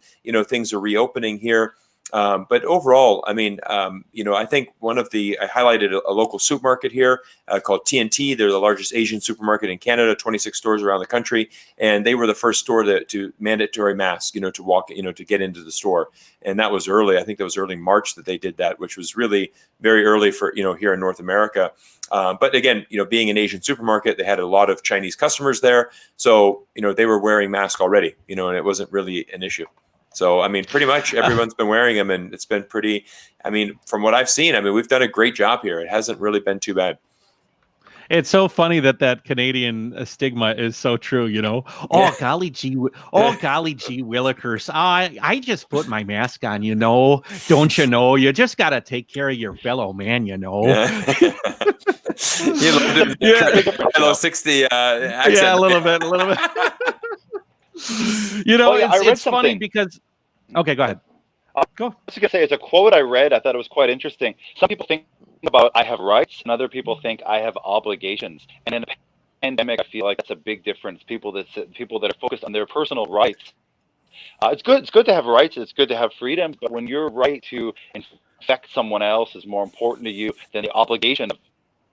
things are reopening here. But overall, I mean, I think I highlighted a local supermarket here called TNT. They're the largest Asian supermarket in Canada, 26 stores around the country. And they were the first store to mandatory mask, to walk, to get into the store. And that was early. I think that was early March that they did that, which was really very early for, here in North America. But again, being an Asian supermarket, they had a lot of Chinese customers there. So, they were wearing masks already, and it wasn't really an issue. So, I mean, pretty much everyone's been wearing them, and it's been pretty, I mean, from what I've seen, I mean, we've done a great job here. It hasn't really been too bad. It's so funny that Canadian stigma is so true, Oh, golly gee willikers. I just put my mask on, Don't you know? You just got to take care of your fellow man, Yeah. Hello, 60 accent. Yeah, a little bit. It's funny because. Okay, go ahead. Go. I was just gonna say, it's a quote I read. I thought it was quite interesting. Some people think about I have rights, and other people think I have obligations. And in the pandemic, I feel like that's a big difference. People that are focused on their personal rights. It's good to have rights. It's good to have freedom. But when your right to infect someone else is more important to you than the obligation of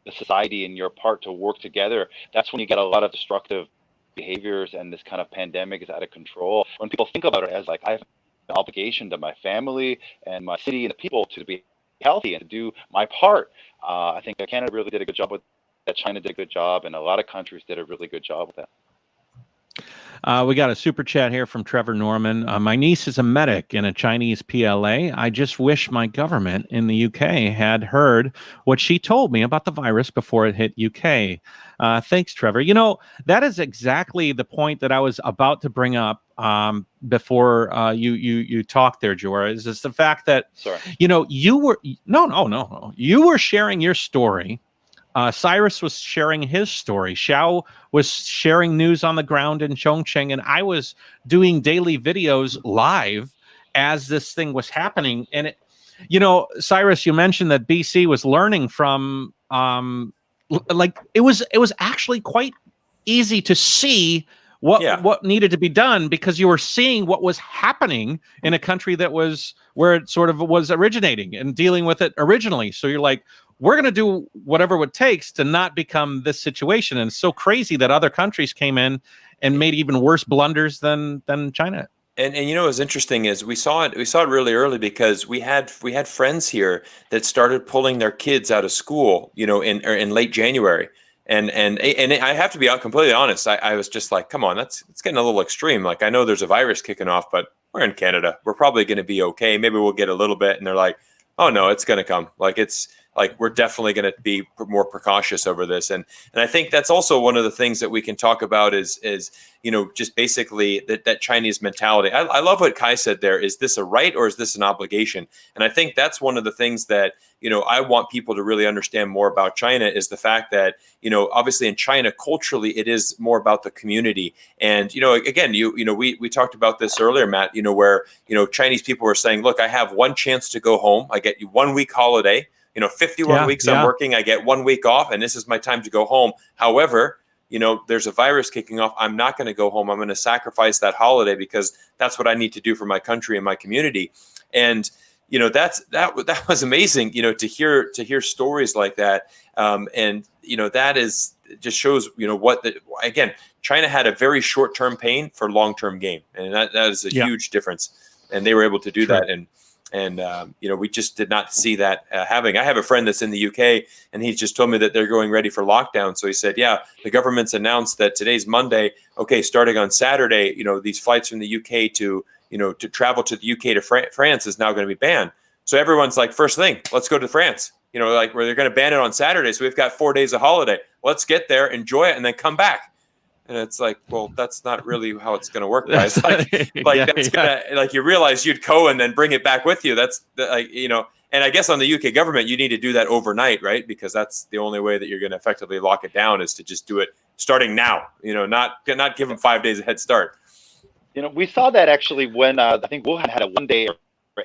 the society and your part to work together, that's when you get a lot of destructive behaviors, and this kind of pandemic is out of control. When people think about it as like, I have an obligation to my family and my city and the people to be healthy and to do my part. I think Canada really did a good job with that. China did a good job, and a lot of countries did a really good job with that. We got a super chat here from Trevor Norman. My niece is a medic in a Chinese PLA. I just wish my government in the UK had heard what she told me about the virus before it hit UK. Thanks, Trevor. That is exactly the point that I was about to bring up before you talked there, Jorah. Is the fact that you were sharing your story. Cyrus was sharing his story. Xiao was sharing news on the ground in Chongqing, and I was doing daily videos live as this thing was happening. And Cyrus, you mentioned that BC was learning from it was actually quite easy to see what needed to be done, because you were seeing what was happening in a country that was where it sort of was originating and dealing with it originally. So you're like, we're going to do whatever it takes to not become this situation. And it's so crazy that other countries came in and made even worse blunders than China. And what's interesting is we saw it really early, because we had friends here that started pulling their kids out of school, in late January. And I have to be completely honest. I was just like, come on, it's getting a little extreme. Like, I know there's a virus kicking off, but we're in Canada. We're probably going to be okay. Maybe we'll get a little bit. And they're like, oh no, it's going to come. Like it's like we're definitely going to be more precautious over this. And I think that's also one of the things that we can talk about is just basically that Chinese mentality. I love what Kai said there. Is this a right or is this an obligation? And I think that's one of the things that I want people to really understand more about China is the fact that obviously in China culturally it is more about the community. And again we talked about this earlier, Matt. Where Chinese people were saying, look, I have one chance to go home. I get you 1 week holiday. 51 weeks I'm working, I get 1 week off, and this is my time to go home. However, there's a virus kicking off. I'm not going to go home. I'm going to sacrifice that holiday because that's what I need to do for my country and my community. And that was amazing. To hear stories like that. And that is just shows again, China had a very short term pain for long term gain, and that is a huge difference. And they were able to do that. And we just did not see that happening. I have a friend that's in the UK, and he just told me that they're going ready for lockdown. So he said, yeah, the government's announced that today's Monday. Okay, starting on Saturday, these flights from the UK to travel to the UK to France is now going to be banned. So everyone's like, first thing, let's go to France. Like where they're going to ban it on Saturday. So we've got 4 days of holiday. Let's get there, enjoy it, and then come back. And it's like, well, that's not really how it's going to work, guys. Like you realize you'd go and then bring it back with you. That's and I guess on the UK government, you need to do that overnight, right? Because that's the only way that you're going to effectively lock it down is to just do it starting now. Not give them 5 days a head start. We saw that actually when I think Wuhan had a 1 day or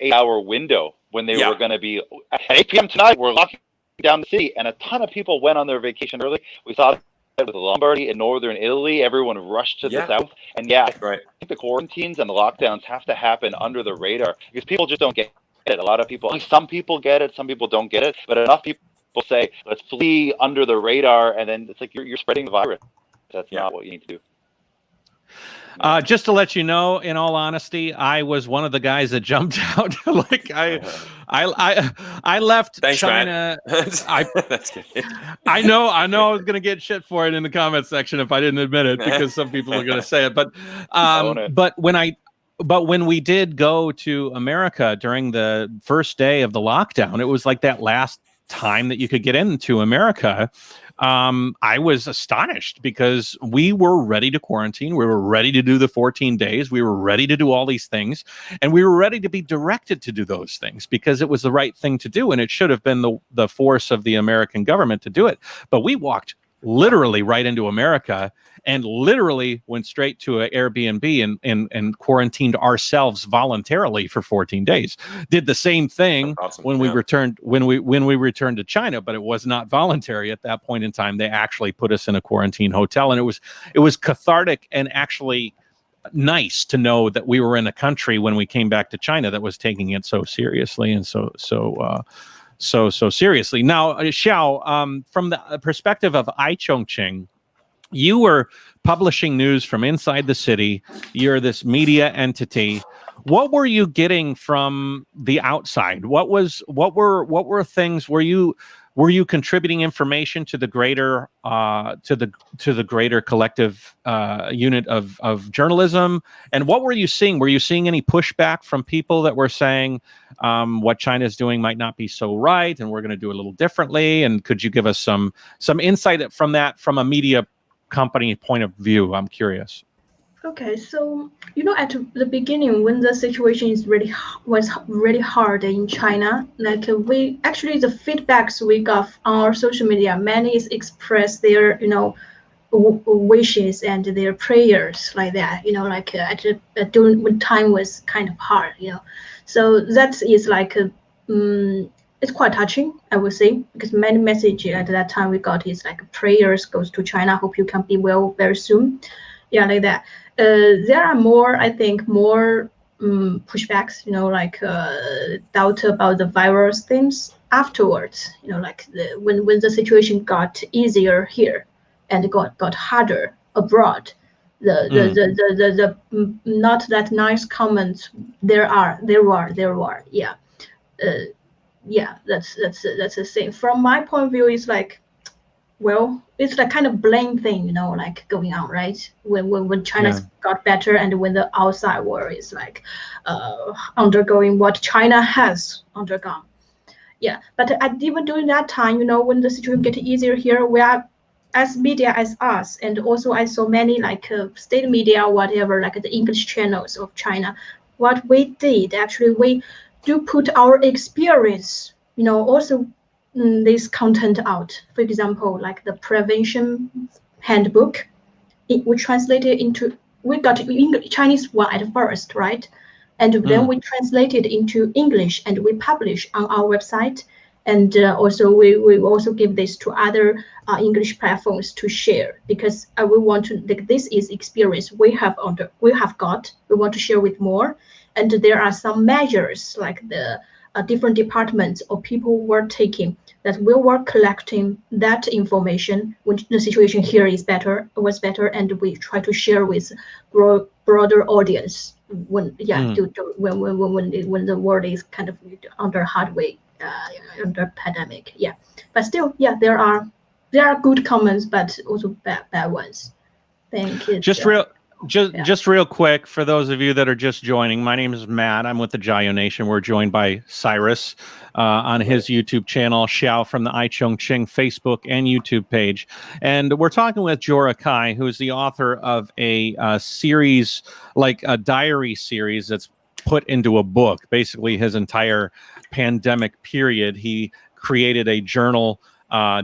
8 hour window when they were going to be at 8 p.m. tonight. We're locking down the city, and a ton of people went on their vacation early. We saw with Lombardy in northern Italy, everyone rushed to the south. And I think the quarantines and the lockdowns have to happen under the radar because people just don't get it. A lot of people, some people get it, some people don't get it, but enough people say, let's flee under the radar, and then it's like you're spreading the virus. That's not what you need to do. Just to let you know, in all honesty, I was one of the guys that jumped out. I left China. That's good. I know I was going to get shit for it in the comment section if I didn't admit it because some people are going to say it. But when we did go to America during the first day of the lockdown, it was like that last time that you could get into America. I was astonished because we were ready to quarantine. We were ready to do the 14 days. We were ready to do all these things. And we were ready to be directed to do those things because it was the right thing to do. And it should have been the force of the American government to do it. But we walked literally right into America and literally went straight to an Airbnb and quarantined ourselves voluntarily for 14 days. Did the same thing when we returned to China, but it was not voluntary at that point in time. They actually put us in a quarantine hotel, and it was cathartic and actually nice to know that we were in a country when we came back to China that was taking it so seriously and so seriously. Now, Xiao, from the perspective of iChongqing, you were publishing news from inside the city. You're this media entity. What were you getting from the outside? What were things? Were you contributing information to the greater to the greater collective unit of journalism? And what were you seeing? Were you seeing any pushback from people that were saying what China's doing might not be so right, and we're going to do it a little differently? And could you give us some insight from that from a media company point of view? I'm curious. Okay, so at the beginning when the situation was really hard in China, like the feedbacks we got on our social media, many express their wishes and their prayers like that, during when time was kind of hard, so that is like it's quite touching, I would say, because many messages at that time we got is like prayers goes to China, hope you can be well very soon, like that. There are more pushbacks, doubt about the virus things afterwards, when the situation got easier here and got harder abroad. The not that nice comments there were. That's the same. From my point of view, it's like well, it's like kind of blame thing, you know, like going on, right? When China's got better and when the outside world is like undergoing what China has undergone. Yeah, but even during that time, you know, when the situation get easier here, we are, as media as us, and also I saw many like state media or whatever, like the English channels of China. What we did actually, we do put our experience, you know, also this content out. For example, like the prevention handbook, we translated into, we got Chinese one at first, right? And then we translated into English and we publish on our website. And also we also give this to other English platforms to share, because we want to, like, this is experience we have got, we want to share with more. And there are some measures like the different departments or people were taking, that we were collecting that information when the situation here was better, and we try to share with broader audience when when the world is kind of under hard way, under pandemic. Yeah, but still, yeah, there are good comments, but also bad ones. Thank you. Just real quick, for those of you that are just joining, my name is Matt. I'm with the JaYoe Nation. We're joined by Cyrus on his YouTube channel, Xiao from the iChongqing Facebook and YouTube page. And we're talking with Jorah Kai, who is the author of a series, like a diary series that's put into a book. Basically, his entire pandemic period, he created a journal,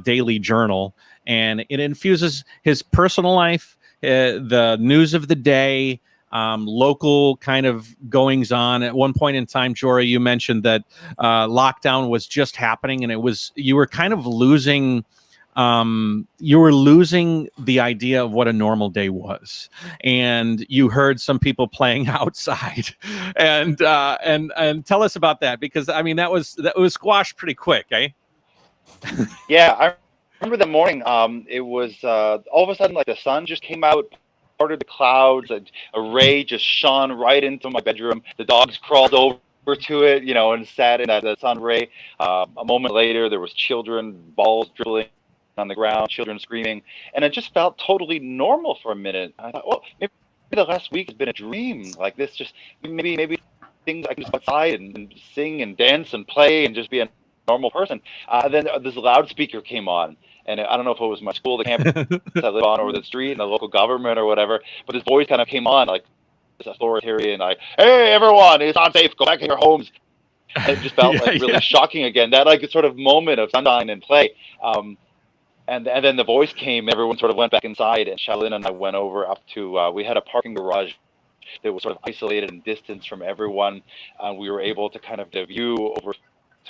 daily journal, and it infuses his personal life, the news of the day, local kind of goings on. At one point in time, Jorah, you mentioned that lockdown was just happening, and you were kind of losing the idea of what a normal day was, and you heard some people playing outside, and tell us about that, because I mean that was squashed pretty quick, eh? Yeah, I remember the morning. It was all of a sudden like the sun just came out, parted the clouds, a ray just shone right into my bedroom. The dogs crawled over to it, you know, and sat in that sun ray. A moment later, there was children, balls dribbling on the ground, children screaming, and it just felt totally normal for a minute. I thought, well, maybe the last week has been a dream. Like this, just maybe things I can just go outside and sing and dance and play and just be a normal person. Then this loudspeaker came on. And I don't know if it was my school, the campus I live on, or the street, and the local government or whatever. But this voice kind of came on, like this authoritarian, like, "Hey, everyone, it's unsafe. Go back to your homes." And it just felt like really shocking again. That like sort of moment of sunshine and play. And then the voice came. Everyone sort of went back inside, and Shaolin and I went over up to. We had a parking garage that was sort of isolated and distanced from everyone. We were able to kind of view over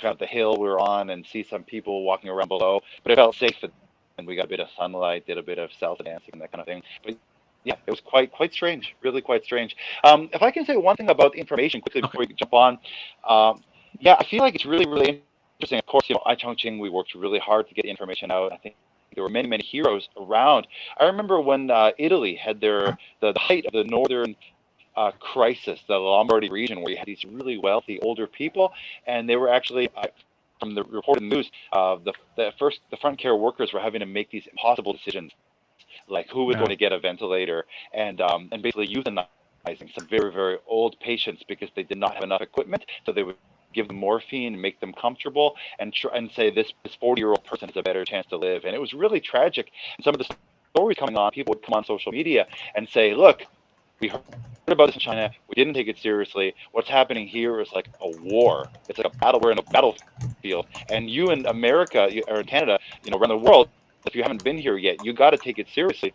kind of the hill we were on and see some people walking around below, but it felt safe, and we got a bit of sunlight, did a bit of salsa dancing and that kind of thing. But yeah, it was quite strange, really quite strange. If I can say one thing about information quickly before we jump on, yeah, I feel like it's really interesting. Of course, you know, iChongqing, we worked really hard to get the information out. I think there were many heroes around. I remember when Italy had the height of the northern crisis, the Lombardy region, where you had these really wealthy older people, and they were actually, from the reported news, the front care workers were having to make these impossible decisions, like who was going to get a ventilator, and basically euthanizing some very old patients because they did not have enough equipment, so they would give them morphine, make them comfortable, and say this 40-year-old person has a better chance to live. And it was really tragic. And some of the stories coming on, people would come on social media and say, look, we heard about this in China. We didn't take it seriously. What's happening here is like a war. It's like a battle. We're in a battlefield. And you in America or in Canada, you know, around the world, if you haven't been here yet, you got to take it seriously.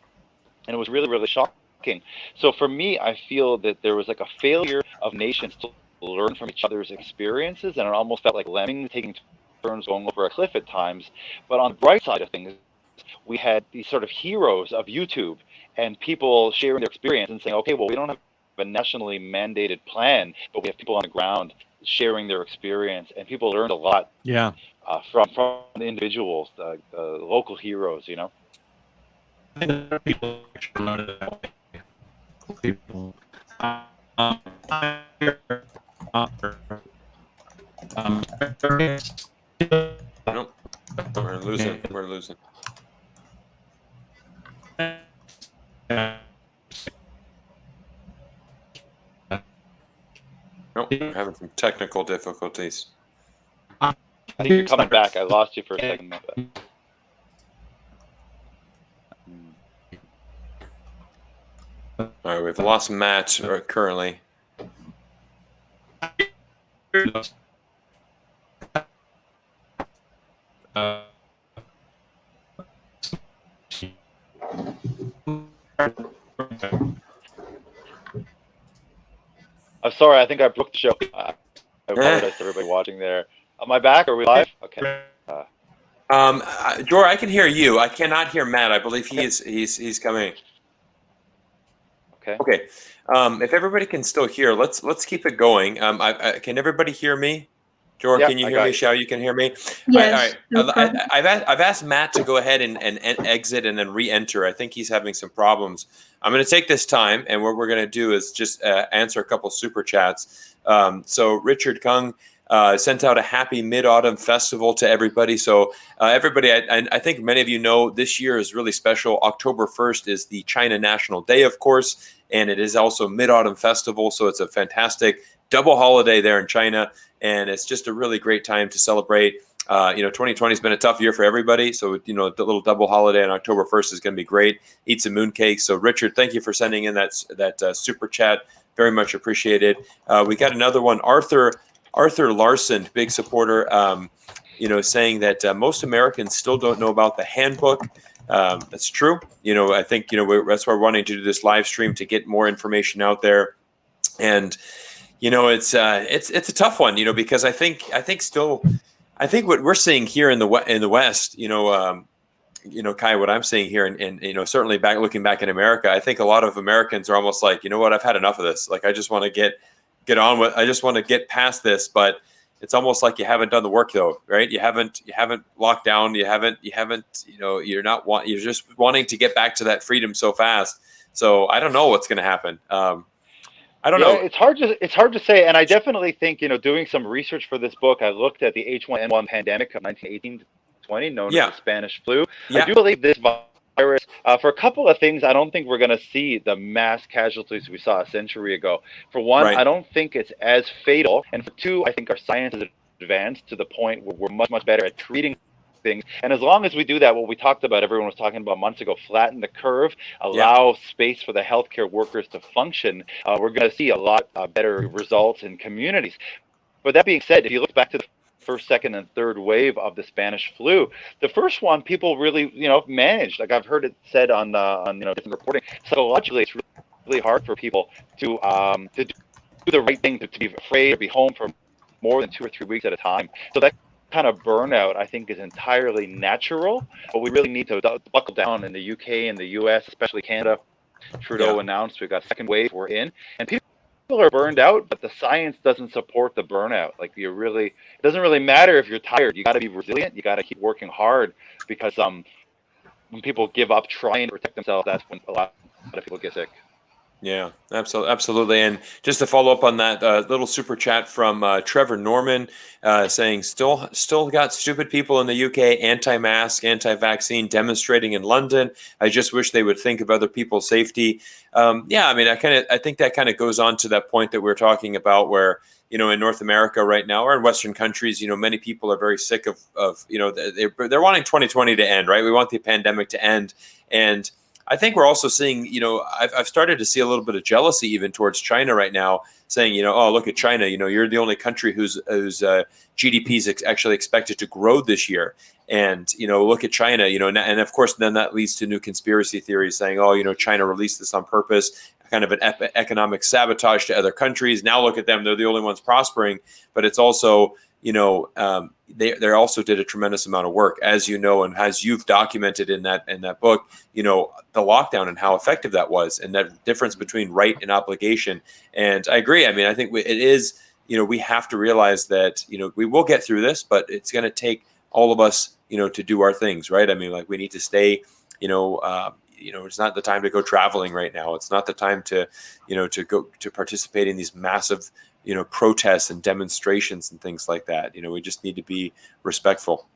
And it was really shocking. So for me, I feel that there was like a failure of nations to learn from each other's experiences, and it almost felt like lemmings taking turns going over a cliff at times. But on the bright side of things, we had these sort of heroes of YouTube and people sharing their experience and saying, okay, well, we don't have a nationally mandated plan, but we have people on the ground sharing their experience, and people learned a lot from the individuals, the local heroes, you know. I think people actually learned it that way. People. Nope. We're losing. Nope, we're having some technical difficulties. I think you're coming back. I lost you for a second. All right, we've lost Matt currently. I'm sorry. I think I broke the show. I apologize to everybody watching there. Am I back? Are we live? Okay. Jorah, I can hear you. I cannot hear Matt. I believe he's coming. Okay. Okay. If everybody can still hear, let's keep it going. Can everybody hear me? Jorah, Yep, can you I hear got me? you. Xiao, you can hear me? Yes. All right. I've asked Matt to go ahead and exit and then re-enter. I think he's having some problems. I'm going to take this time, and what we're going to do is just answer a couple super chats. So Richard Kung sent out a happy Mid-Autumn Festival to everybody. So everybody, I think many of you know this year is really special. October 1st is the China National Day, of course, and it is also Mid-Autumn Festival. So it's a fantastic double holiday there in China, and it's just a really great time to celebrate. 2020 has been a tough year for everybody. So, the little double holiday on October 1st is going to be great. Eat some mooncakes. So, Richard, thank you for sending in that super chat. Very much appreciated. We got another one. Arthur Larson, big supporter, saying that most Americans still don't know about the handbook. That's true. I think, that's why we're wanting to do this live stream to get more information out there. And, it's a tough one, because I think what we're seeing here in the West, Kai, what I'm seeing here, and certainly looking back in America, I think a lot of Americans are almost like, you know what, I've had enough of this. Like, I just want to get on with. I just want to get past this, but it's almost like you haven't done the work, though, right? You haven't locked down. You're just wanting to get back to that freedom so fast. So I don't know what's going to happen. I don't know. It's hard to say, and I definitely think doing some research for this book, I looked at the H1N1 pandemic of 1918-20, known as the Spanish flu. Yeah. I do believe this virus, for a couple of things, I don't think we're going to see the mass casualties we saw a century ago. For one, Right. I don't think it's as fatal, and for two, I think our science has advanced to the point where we're much, much better at treating things. And as long as we do that, what we talked about, everyone was talking about months ago, flatten the curve, allow space for the healthcare workers to function, we're going to see a lot better results in communities. But that being said, if you look back to the first, second, and third wave of the Spanish flu, the first one people really managed. Like I've heard it said on different reporting. Psychologically, it's really hard for people to do the right thing, to be afraid or be home for more than 2 or 3 weeks at a time. So that kind of burnout, I think, is entirely natural, but we really need to buckle down. In the UK and the US, especially Canada, Trudeau announced we've got a second wave we're in, and people are burned out, but the science doesn't support the burnout. Like it doesn't really matter if you're tired. You got to be resilient. You got to keep working hard, because when people give up trying to protect themselves, that's when a lot of people get sick. Yeah, absolutely. And just to follow up on that little super chat from Trevor Norman, saying still got stupid people in the UK, anti-mask, anti-vaccine, demonstrating in London. I just wish they would think of other people's safety. I mean, I think that kind of goes on to that point that we're talking about, where in North America right now, or in Western countries, many people are very sick of they're wanting 2020 to end, right? We want the pandemic to end, and I think we're also seeing, I've started to see a little bit of jealousy even towards China right now, saying, oh, look at China, you're the only country whose GDP is actually expected to grow this year. And, look at China, and of course, then that leads to new conspiracy theories saying, oh, China released this on purpose, kind of an economic sabotage to other countries. Now look at them. They're the only ones prospering. But it's also, they also did a tremendous amount of work, as you know, and as you've documented in that book, the lockdown and how effective that was, and that difference between right and obligation. And I agree. I mean, I think it is, we have to realize that, we will get through this, but it's going to take all of us, to do our things, right? I mean, like, we need to stay, it's not the time to go traveling right now. It's not the time to, to go to participate in these massive, protests and demonstrations and things like that. We just need to be respectful.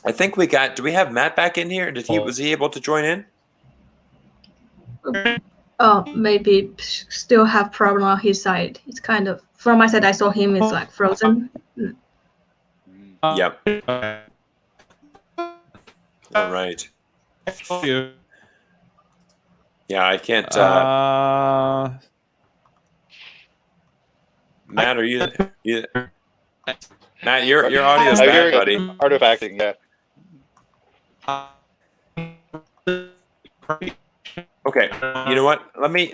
I think do we have Matt back in here? Was he able to join in? maybe still have problem on his side. It's kind of, from my side, I saw him is like frozen. Yep. All right. Yeah, I can't. Matt, are you? Matt, your audio's bad, buddy. Artifacting, yeah. Okay, you know what? Let me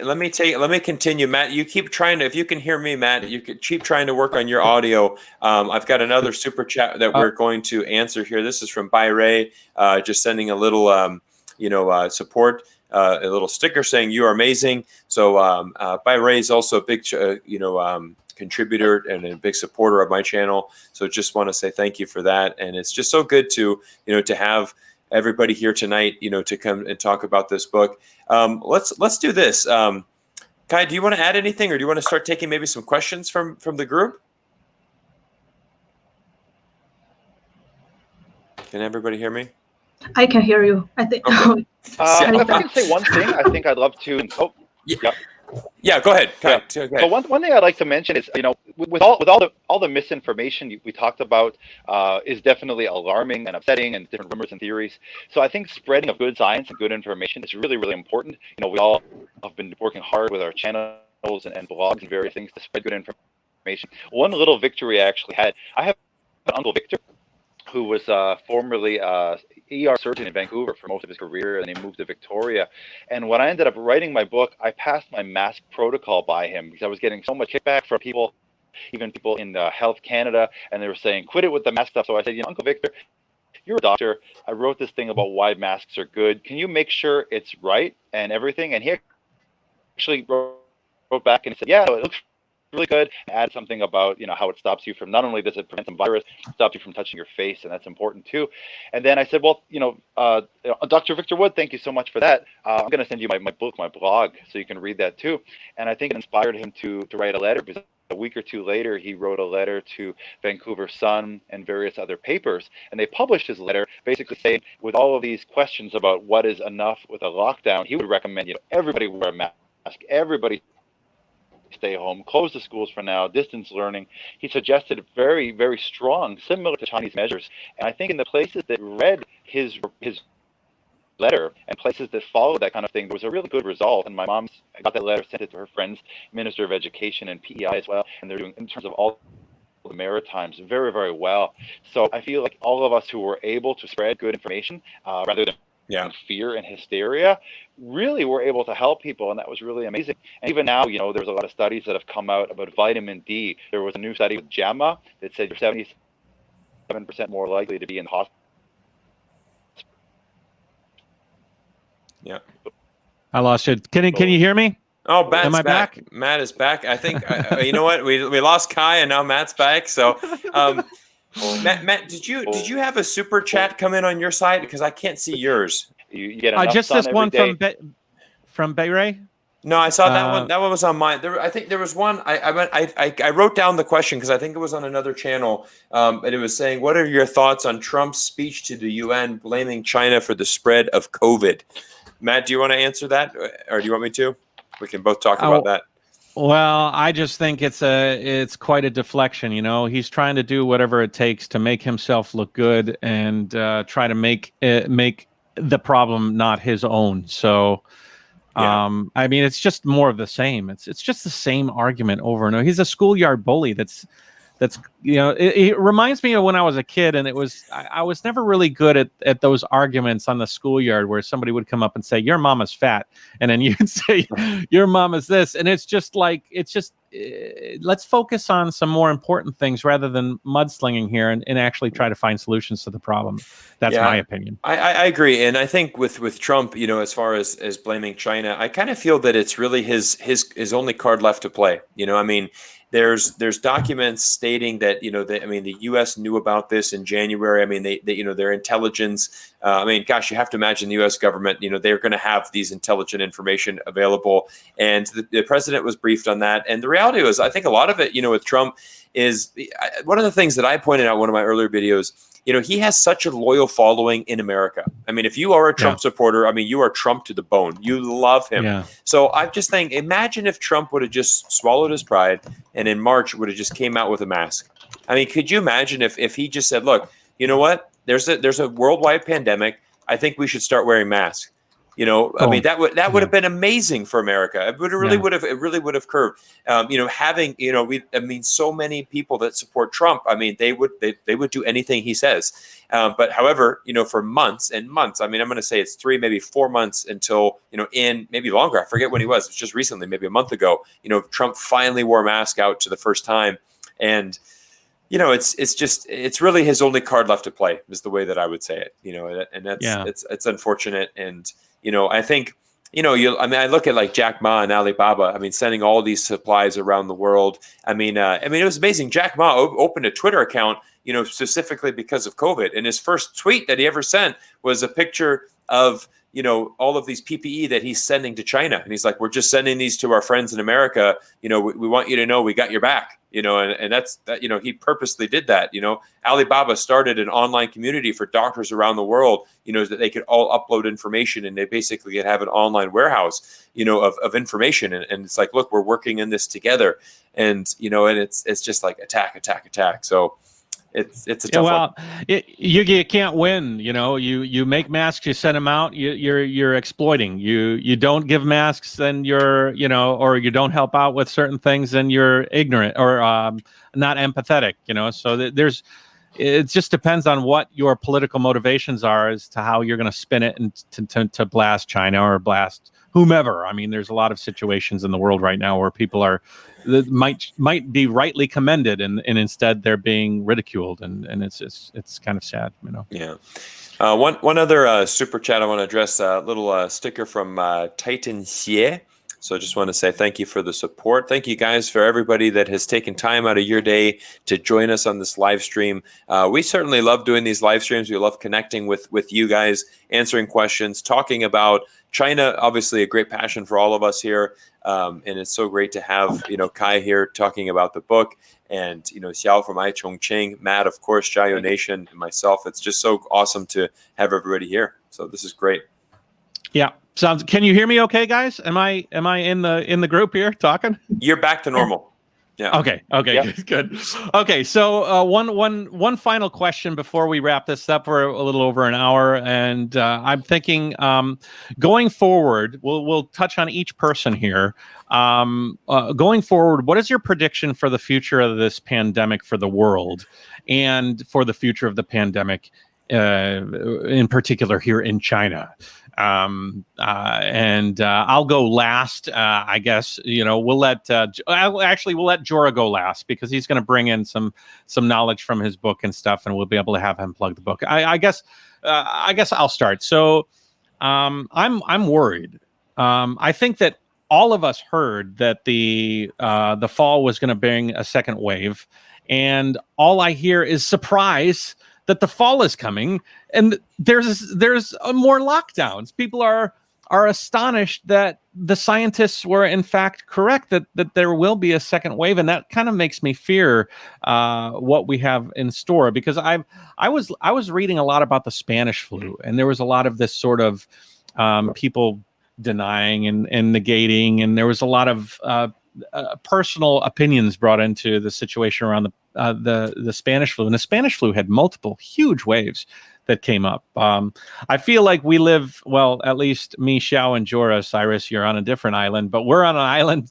continue, Matt. You keep trying to. If you can hear me, Matt, you could keep trying to work on your audio. I've got another super chat that we're going to answer here. This is from Ray, just sending a little, support, a little sticker saying you are amazing. So Ray is also a big, contributor and a big supporter of my channel. So just want to say thank you for that. And it's just so good to have everybody here tonight, to come and talk about this book. Let's do this. Kai, do you want to add anything, or do you want to start taking maybe some questions from the group? Can everybody hear me? I can hear you. I think. Okay. If I can say one thing, I think I'd love to. Oh, yeah. Yeah, go ahead. Kai, yeah. go ahead. So one thing I'd like to mention is, with all the misinformation we talked about is definitely alarming and upsetting, and different rumors and theories. So I think spreading of good science and good information is really, really important. We all have been working hard with our channels and blogs and various things to spread good information. One little victory I actually had, I have an Uncle Victor who was formerly ER surgeon in Vancouver for most of his career, and he moved to Victoria. And when I ended up writing my book, I passed my mask protocol by him because I was getting so much kickback from people, even people in Health Canada, and they were saying, quit it with the mask stuff. So I said, Uncle Victor, you're a doctor. I wrote this thing about why masks are good. Can you make sure it's right and everything? And he actually wrote back and he said, yeah, it looks really good. Add something about how it stops you from, not only does it prevent some virus, it stops you from touching your face, and that's important too. And then I said, well, Dr. Victor Wood, thank you so much for that. I'm going to send you my book, my blog, so you can read that too. And I think it inspired him to write a letter, because a week or two later he wrote a letter to Vancouver Sun and various other papers, and they published his letter basically saying, with all of these questions about what is enough with a lockdown, he would recommend everybody wear a mask, everybody stay home, close the schools for now, distance learning. He suggested very, very strong, similar to Chinese measures. And I think in the places that read his letter and places that followed that kind of thing, there was a really good result. And my mom got that letter, sent it to her friends, Minister of Education and PEI as well. And they're doing, in terms of all the Maritimes, very, very well. So I feel like all of us who were able to spread good information rather than fear and hysteria, really were able to help people, and that was really amazing. And even now, there's a lot of studies that have come out about vitamin D. There was a new study with JAMA that said you're 77% more likely to be in the hospital. Yeah. I lost you. Can you hear me? Oh, Matt's Am I back? Matt is back. I think, you know what? We lost Kai, and now Matt's back. So, Matt, did you have a super chat come in on your side? Because I can't see yours. You get enough just sun this one every day. from Ray. No, I saw that one. That one was on mine. I think there was one. I wrote down the question because I think it was on another channel, and it was saying, "What are your thoughts on Trump's speech to the UN blaming China for the spread of COVID?" Matt, do you want to answer that, or do you want me to? We can both talk about that. Well, I just think it's quite a deflection. He's trying to do whatever it takes to make himself look good and try to make the problem not his own. So, I mean, it's just more of the same. It's just the same argument over and over. He's a schoolyard bully. It reminds me of when I was a kid, and I was never really good at those arguments on the schoolyard where somebody would come up and say, your mom is fat, and then you'd say, your mom is this, and it's just let's focus on some more important things rather than mudslinging here and actually try to find solutions to the problem. That's my opinion. I agree, and I think with Trump, as far as blaming China, I kind of feel that it's really his only card left to play. I mean, there's documents stating that the U.S. knew about this in January. I mean, they their intelligence. Gosh, you have to imagine the U.S. government. They're going to have these intelligent information available, and the president was briefed on that. And the reality was, I think a lot of it, with Trump, is one of the things that I pointed out in one of my earlier videos. He has such a loyal following in America. I mean, if you are a Trump supporter, I mean, you are Trump to the bone. You love him. Yeah. So I'm just saying, imagine if Trump would have just swallowed his pride and in March would have just came out with a mask. I mean, could you imagine if he just said, look, you know what? There's a worldwide pandemic. I think we should start wearing masks. I mean, that would have been amazing for America. It really would have curved. Having so many people that support Trump. I mean, they would do anything he says. But however, for months and months. I mean, I'm going to say it's 3, maybe 4 months until in maybe longer. I forget when he was. It was just recently, maybe a month ago. Trump finally wore a mask out to the first time, and it's really his only card left to play is the way that I would say it. And that's it's unfortunate. And I think, I look at like Jack Ma and Alibaba, I mean, sending all these supplies around the world. I mean, it was amazing. Jack Ma opened a Twitter account, specifically because of COVID. And his first tweet that he ever sent was a picture of, all of these PPE that he's sending to China. And he's like, we're just sending these to our friends in America. We want you to know we got your back, and that's that, he purposely did that. Alibaba started an online community for doctors around the world, that they could all upload information and they basically could have an online warehouse, of information. And it's like, look, we're working in this together. And, and it's just like attack. So it's a tough one. You can't win. You make masks, you send them out. You're exploiting. You don't give masks, then you're or you don't help out with certain things, then you're ignorant or not empathetic. So it just depends on what your political motivations are as to how you're going to spin it and to blast China or blast whomever. I mean, there's a lot of situations in the world right now where people that might be rightly commended and instead they're being ridiculed, and it's kind of sad. Yeah. One other super chat I want to address, a little sticker from Titan Xie. So I just want to say thank you for the support. Thank you guys for everybody that has taken time out of your day to join us on this live stream. We certainly love doing these live streams. We love connecting with you guys, answering questions, talking about China. Obviously a great passion for all of us here. And it's so great to have, Kai here talking about the book, and, Xiao from iChongqing, Matt, of course, JaYoe Nation, and myself. It's just so awesome to have everybody here. So this is great. Yeah. Can you hear me okay, guys? Am I in the group here talking? You're back to normal. Yeah. Okay. Yeah. Good. Okay. So one final question before we wrap this up. We're a little over an hour, and I'm thinking going forward, we'll touch on each person here. Going forward, what is your prediction for the future of this pandemic for the world, and for the future of the pandemic in particular here in China? I'll go last. I guess we'll let Jorah go last, because he's going to bring in some knowledge from his book and stuff, and we'll be able to have him plug the book. I guess I'll start. So I'm worried. I think that all of us heard that the fall was going to bring a second wave, and all I hear is surprise that the fall is coming, and there's more lockdowns. People are astonished that the scientists were in fact correct, that there will be a second wave, and that kind of makes me fear what we have in store, because I was reading a lot about the Spanish flu, and there was a lot of this sort of people denying and negating, and there was a lot of personal opinions brought into the situation around the Spanish flu, and the Spanish flu had multiple huge waves that came up. I feel like we live, well, at least me, Xiao, and Jorah. Cyrus, you're on a different island, but we're on an island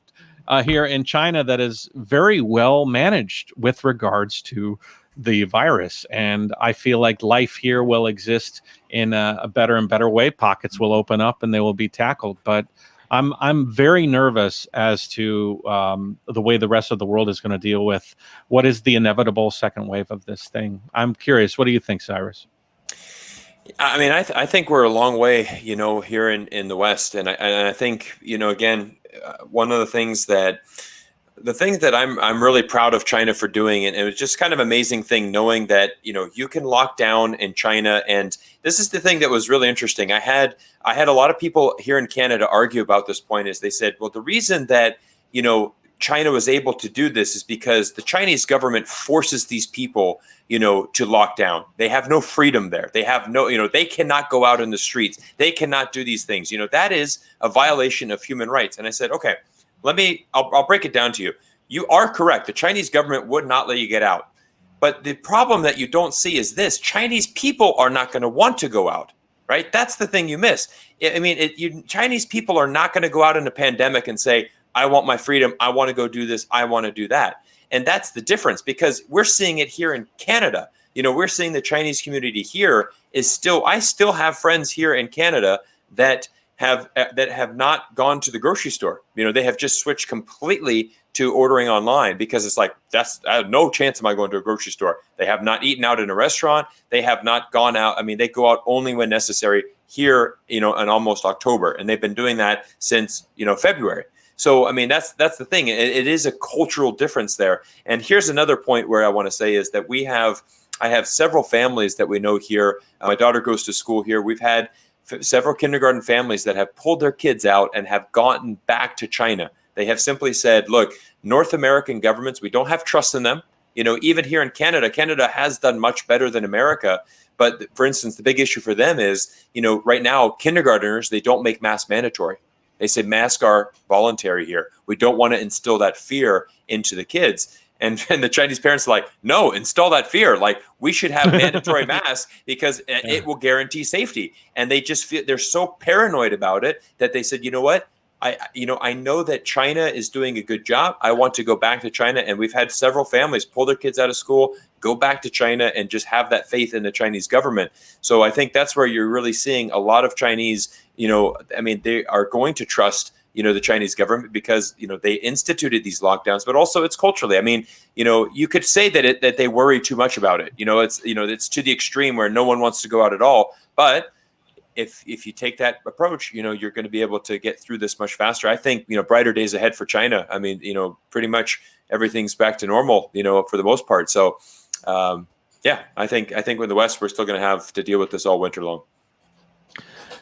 here in China that is very well managed with regards to the virus, and I feel like life here will exist in a better and better way. Pockets will open up and they will be tackled, but I'm very nervous as to the way the rest of the world is going to deal with what is the inevitable second wave of this thing. I'm curious. What do you think, Cyrus? I mean, I think we're a long way, here in the West. And I think, again, one of the things that I'm really proud of China for doing, and it was just kind of amazing thing knowing that, you can lock down in China. And this is the thing that was really interesting. I had a lot of people here in Canada argue about this point, is they said, well, the reason that, China was able to do this is because the Chinese government forces these people, to lock down. They have no freedom there. They have no, they cannot go out in the streets. They cannot do these things. That is a violation of human rights. And I said, okay, I'll break it down to you. You are correct. The Chinese government would not let you get out. But the problem that you don't see is this: Chinese people are not going to want to go out, right? That's the thing you miss. I mean, Chinese people are not going to go out in a pandemic and say, I want my freedom. I want to go do this. I want to do that. And that's the difference, because we're seeing it here in Canada. We're seeing the Chinese community here I still have friends here in Canada that have not gone to the grocery store. They have just switched completely to ordering online, because it's like, I have no chance am I going to a grocery store. They have not eaten out in a restaurant. They have not gone out. I mean, they go out only when necessary here, in almost October. And they've been doing that since, February. So, I mean, that's the thing. It is a cultural difference there. And here's another point where I want to say is that I have several families that we know here. My daughter goes to school here. We've had several kindergarten families that have pulled their kids out and have gotten back to China. They have simply said, look, North American governments, we don't have trust in them. Even here in Canada has done much better than America. But for instance, the big issue for them is, right now, kindergartners, they don't make masks mandatory. They say masks are voluntary here. We don't want to instill that fear into the kids. And the Chinese parents are like, no, install that fear. Like, we should have mandatory masks because it will guarantee safety. And they just feel, they're so paranoid about it that they said, you know what? I know that China is doing a good job. I want to go back to China. And we've had several families pull their kids out of school, go back to China, and just have that faith in the Chinese government. So I think that's where you're really seeing a lot of Chinese, they are going to trust, the Chinese government because, they instituted these lockdowns, but also it's culturally. I mean, you could say that they worry too much about it. It's to the extreme where no one wants to go out at all. But if you take that approach, you're going to be able to get through this much faster. I think, brighter days ahead for China. I mean, pretty much everything's back to normal, for the most part. So, I think in the West, we're still going to have to deal with this all winter long.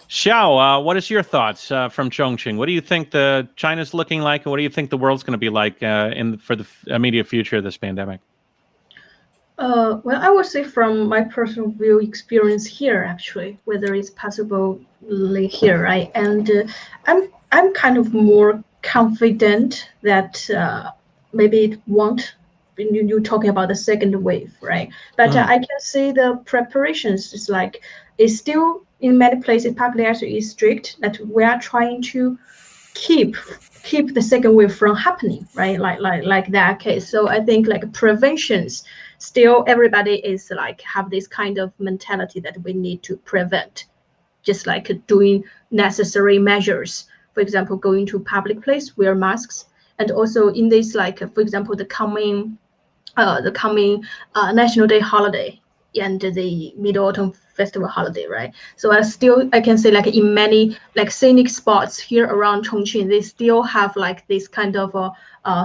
Xiao, what is your thoughts from Chongqing? What do you think China's looking like, and what do you think the world's going to be like for the immediate future of this pandemic? Well, I would say from my personal view experience here, actually, whether it's possible here, right? And I'm kind of more confident that maybe it won't. You're talking about the second wave, right? But I can see the preparations is still in many places. Public health is strict. That we are trying to keep the second wave from happening, right? Like that case. So I think preventions. Still, everybody is have this kind of mentality that we need to prevent, just doing necessary measures. For example, going to public place, wear masks, and also in this for example, the coming National Day holiday and the Mid-Autumn Festival holiday, right? So I can say in many scenic spots here around Chongqing, they still have this kind of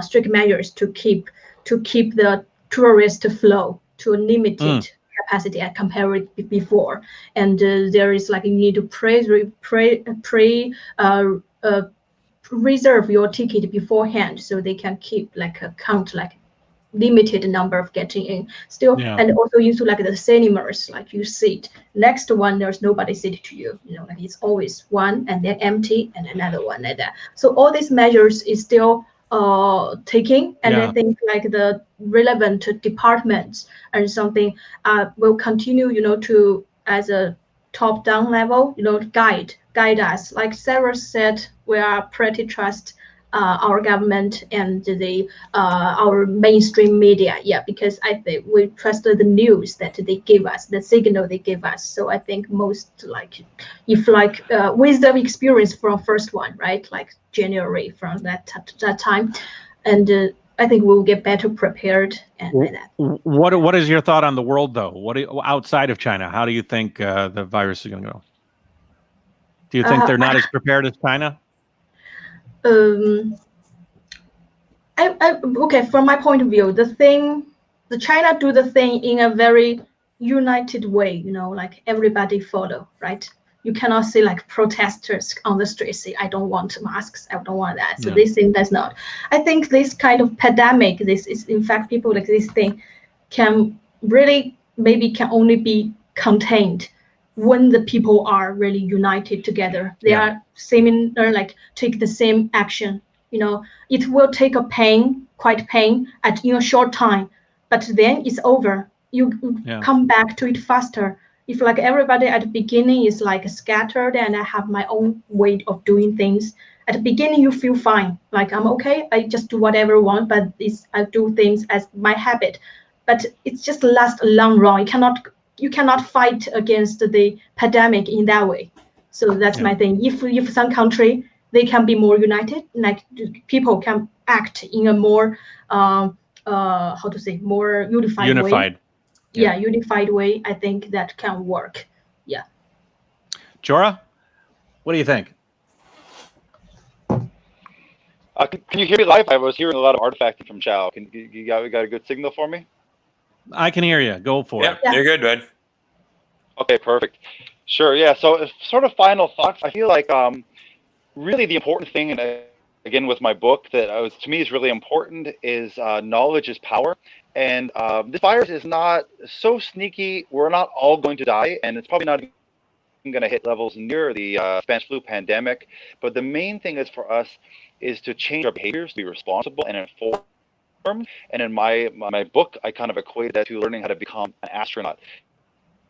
strict measures to keep the tourist flow to a limited capacity compared with before. And there is you need to reserve your ticket beforehand so they can keep count limited number of getting in still. And also into the cinemas, you sit next to one, there's nobody sit to you, it's always one and then empty and another one like that. So all these measures is still taking, and I think the relevant departments and something will continue, to as a top-down level, guide us. Like Cyrus said, we are pretty trust our government and our mainstream media, because I think we trust the news that they give us, the signal they give us. So I think most if with the experience from first one, right, January from that time, and I think we'll get better prepared and like that. What is your thought on the world though? Outside of China, how do you think the virus is going to go? Do you think they're not as prepared as China? Okay, from my point of view, the China do the thing in a very united way, everybody follow, right? you cannot see like protesters on the street say, I don't want masks, I don't want that. So Yeah. this thing does not. I think this kind of pandemic, this is in fact people like this thing can really maybe can only be contained when the people are really united together. They are similar, like take the same action. You know, it will take a quite pain in a short time, but then it's over. You come back to it faster. If like everybody at the beginning is like scattered and I have my own way of doing things, at the beginning you feel fine. Like I'm okay, I just do whatever I want, but I do things as my habit. But it's just last a long run. You cannot fight against the pandemic in that way. So that's my thing. If some country they can be more united, like people can act in a more how to say, more unified way. Yeah, unified way. I think that can work. Yeah. Jorah, what do you think? Can you hear me live? I was hearing a lot of artifacting from Xiao. You got a good signal for me? I can hear you. Go for it. Yeah, you're good, bud. Okay, perfect. Sure, yeah. So sort of final thoughts. I feel like really the important thing, and again with my book, that to me is really important is knowledge is power. And this virus is not so sneaky. We're not all going to die, and it's probably not going to hit levels near the Spanish flu pandemic. But the main thing is for us is to change our behaviors, to be responsible and informed. And in my book, I kind of equated that to learning how to become an astronaut.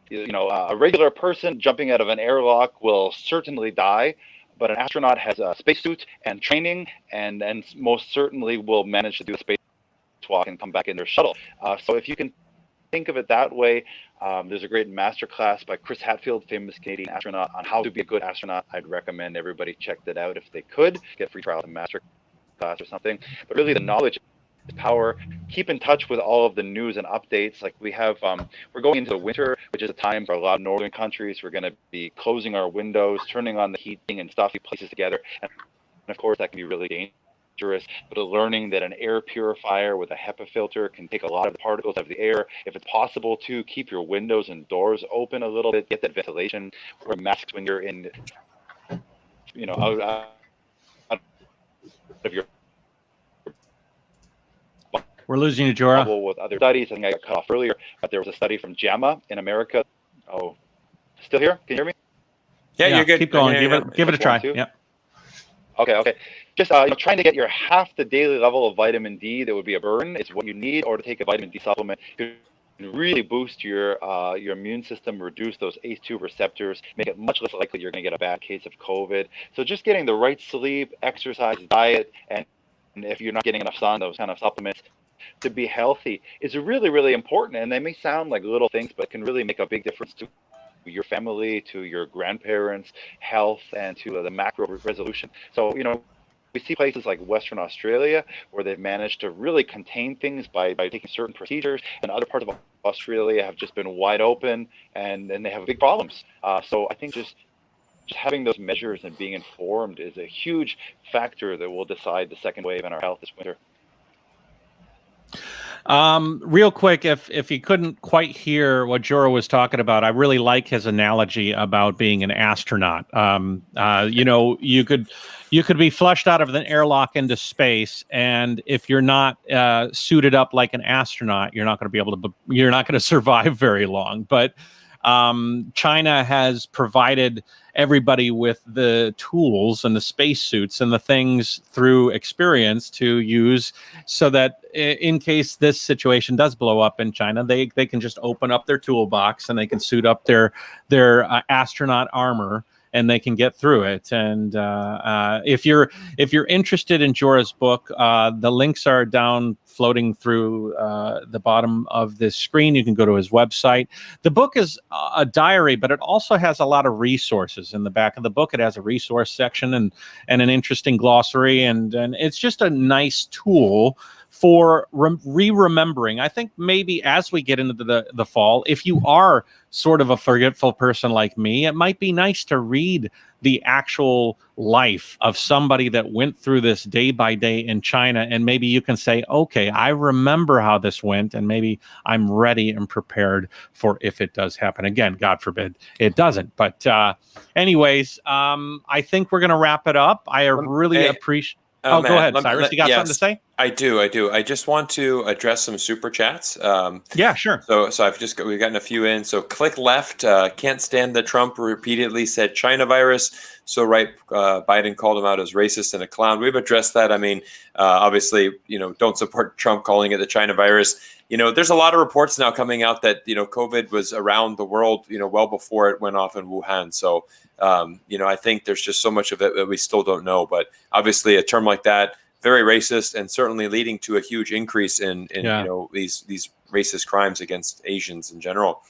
You know, a regular person jumping out of an airlock will certainly die, but an astronaut has a spacesuit and training, and most certainly will manage to do a spacewalk and come back in their shuttle. So if you can think of it that way, there's a great masterclass by Chris Hadfield, famous Canadian astronaut, on how to be a good astronaut. I'd recommend everybody check that out if they could. Get free trial to masterclass or something. But really the knowledge is power. Keep in touch with all of the news and updates. Like we have, we're going into winter, which is a time for a lot of northern countries. We're going to be closing our windows, turning on the heating and stuffing places together. And of course, that can be really dangerous. But learning that an air purifier with a HEPA filter can take a lot of the particles out of the air. If it's possible to keep your windows and doors open a little bit, get that ventilation. Wear masks when you're in, you know, out of your. We're losing you, Jorah. With other studies, I think I got cut off earlier, but there was a study from JAMA in America. Oh, still here? Can you hear me? Yeah, you're good. Keep going. Give it a try. Yeah. Okay. Just trying to get your half the daily level of vitamin D that would be a burn is what you need, or to take a vitamin D supplement to really boost your immune system, reduce those ACE2 receptors, make it much less likely you're going to get a bad case of COVID. So just getting the right sleep, exercise, diet, and if you're not getting enough sun, those kind of supplements to be healthy is really, really important. And they may sound like little things, but can really make a big difference to your family, to your grandparents' health, and to the macro resolution. So, we see places like Western Australia where they've managed to really contain things by taking certain procedures, and other parts of Australia have just been wide open and they have big problems. So I think just having those measures and being informed is a huge factor that will decide the second wave in our health this winter. Real quick, if you couldn't quite hear what Jorah was talking about, I really like his analogy about being an astronaut. You could be flushed out of an airlock into space, and if you're not suited up like an astronaut, you're not going to survive very long. But China has provided everybody with the tools and the spacesuits and the things through experience to use, so that in case this situation does blow up in China, they can just open up their toolbox and they can suit up their astronaut armor and they can get through it. And if you're interested in Jorah's book, the links are down floating through the bottom of this screen. You can go to his website. The book is a diary, but it also has a lot of resources in the back of the book. It has a resource section and an interesting glossary, and it's just a nice tool for remembering. I think maybe as we get into the fall, if you are sort of a forgetful person like me, it might be nice to read the actual life of somebody that went through this day by day in China, and maybe you can say, okay, I remember how this went, and maybe I'm ready and prepared for if it does happen again. God forbid it doesn't. But anyways, I think we're going to wrap it up. I really appreciate. Oh, go ahead, Cyrus. You got something to say? I do. I just want to address some super chats. Yeah, sure. So we've gotten a few in. So click left. Can't stand that Trump repeatedly said China virus. So right, Biden called him out as racist and a clown. We've addressed that. I mean, obviously, don't support Trump calling it the China virus. There's a lot of reports now coming out that COVID was around the world, well before it went off in Wuhan. So I think there's just so much of it that we still don't know. But obviously, a term like that, very racist, and certainly leading to a huge increase in these racist crimes against Asians in general.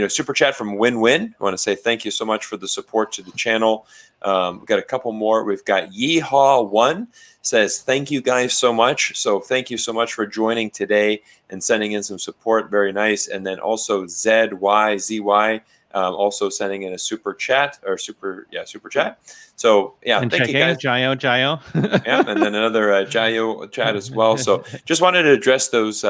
Super chat from Win-Win. I want to say thank you so much for the support to the channel. We've got a couple more. We've got Yeehaw1 says, thank you guys so much. So thank you so much for joining today and sending in some support. Very nice. And then also ZYZY also sending in a super chat. So and thank you guys. JaYoe. Yeah, and then another JaYoe chat as well. So just wanted to address those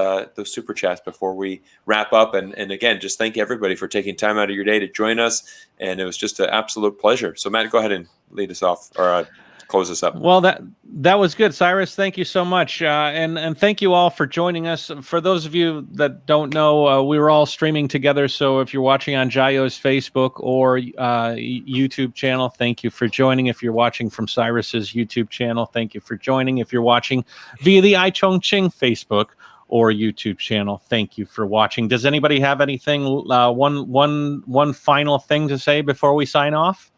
super chats before we wrap up. And again, just thank everybody for taking time out of your day to join us. And it was just an absolute pleasure. So Matt, go ahead and lead us off or close us up. Well, that was good, Cyrus. Thank you so much, and thank you all for joining us. For those of you that don't know, we were all streaming together. So if you're watching on JaYoe's Facebook or YouTube channel, thank you for joining. If you're watching from Cyrus's YouTube channel, thank you for joining. If you're watching via the iChongqing Facebook or YouTube channel, thank you for watching. Does anybody have anything? One final thing to say before we sign off?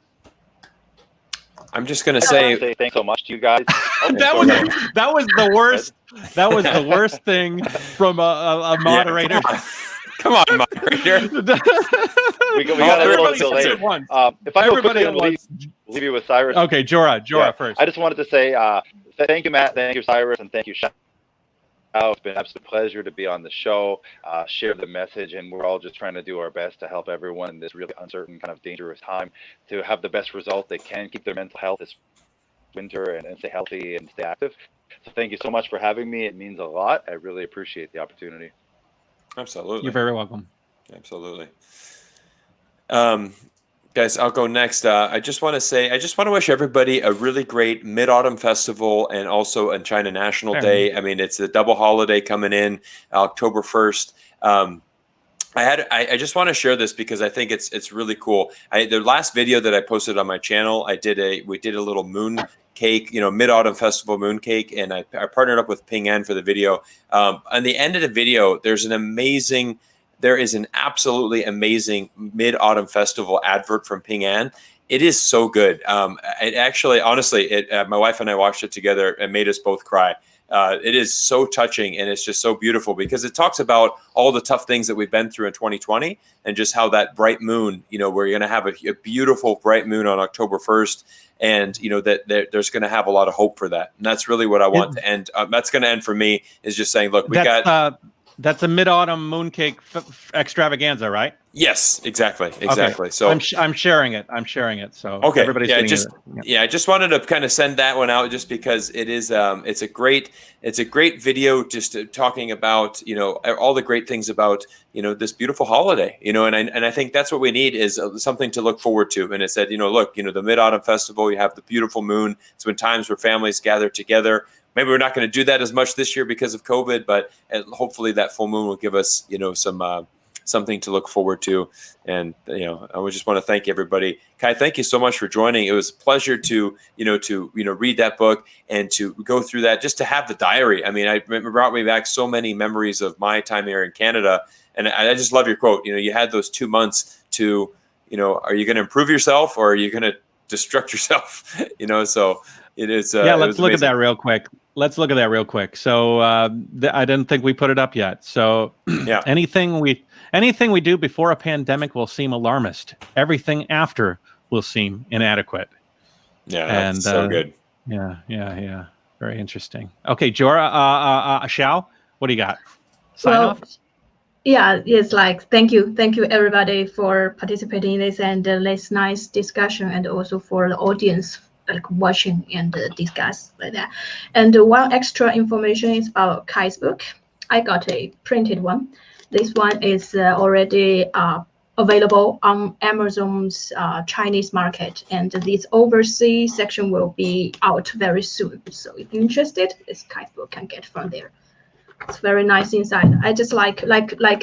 I'm just going to say thanks so much to you guys. Okay, that was the worst. That was the worst thing from a moderator. Yeah, come on, moderator. we got a little delay. If I go quickly and leave you with Cyrus. Okay, Jorah first. I just wanted to say thank you, Matt. Thank you, Cyrus, and thank you, Xiao. It's been an absolute pleasure to be on the show, share the message, and we're all just trying to do our best to help everyone in this really uncertain, kind of dangerous time to have the best result they can, keep their mental health this winter, and stay healthy and stay active. So thank you so much for having me. It means a lot. I really appreciate the opportunity. Absolutely. You're very welcome. Absolutely. Guys, I'll go next. I just want to wish everybody a really great Mid-Autumn Festival and also a China National Day. I mean, it's a double holiday coming in October 1st. I just want to share this because I think it's really cool. The last video that I posted on my channel, we did a little moon cake, Mid-Autumn Festival moon cake, and I partnered up with Ping An for the video. On the end of the video, there is an absolutely amazing Mid-Autumn Festival advert from Ping An. It is so good. It actually, honestly, my wife and I watched it together and made us both cry. It is so touching, and it's just so beautiful because it talks about all the tough things that we've been through in 2020 and just how that bright moon, where you're going to have a beautiful bright moon on October 1st. And, that there's going to have a lot of hope for that. And that's really what I want to end. That's going to end for me is just saying, look, that's a Mid-Autumn mooncake extravaganza, right? Yes, exactly. Okay. So I'm sharing it. So okay, everybody's I just wanted to kind of send that one out just because it is it's a great video just talking about all the great things about this beautiful holiday and I think that's what we need is something to look forward to. And it said look the Mid-Autumn Festival, you have the beautiful moon. It's when times where families gather together. Maybe we're not going to do that as much this year because of COVID, but hopefully that full moon will give us something to look forward to. And I would just want to thank everybody. Kai, thank you so much for joining. It was a pleasure to read that book and to go through that, just to have the diary. I mean, it brought me back so many memories of my time here in Canada. And I just love your quote. You had those 2 months to, are you going to improve yourself or are you going to destruct yourself? So it is. Let's look at that real quick. So I didn't think we put it up yet. So yeah, anything we do before a pandemic will seem alarmist. Everything after will seem inadequate. Yeah, that's so good. Yeah. Very interesting. Okay, Jorah, Xiao, what do you got? Sign off? Yeah, it's like, thank you everybody for participating in this and this nice discussion, and also for the audience like watching and discuss like that. And one extra information is about Kai's book. I got a printed one. This one is already available on Amazon's Chinese market, and this overseas section will be out very soon. So if you're interested, this Kai's book can get from there. It's very nice inside. I just like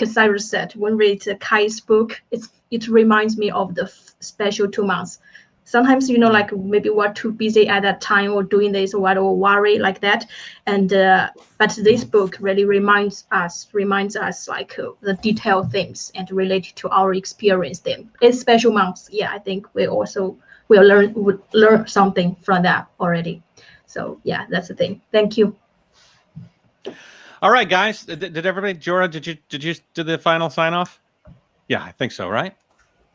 Cyrus said, when read Kai's book, it reminds me of the special 2 months. Sometimes, you know, like maybe we're too busy at that time or doing this or what, or worry like that. And but this book really reminds us like the detailed things and related to our experience. Then it's special months. Yeah, I think we also will learn something from that already. So yeah, that's the thing. Thank you. All right, guys. Did everybody, Jorah, did you do the final sign off? Yeah, I think so, right?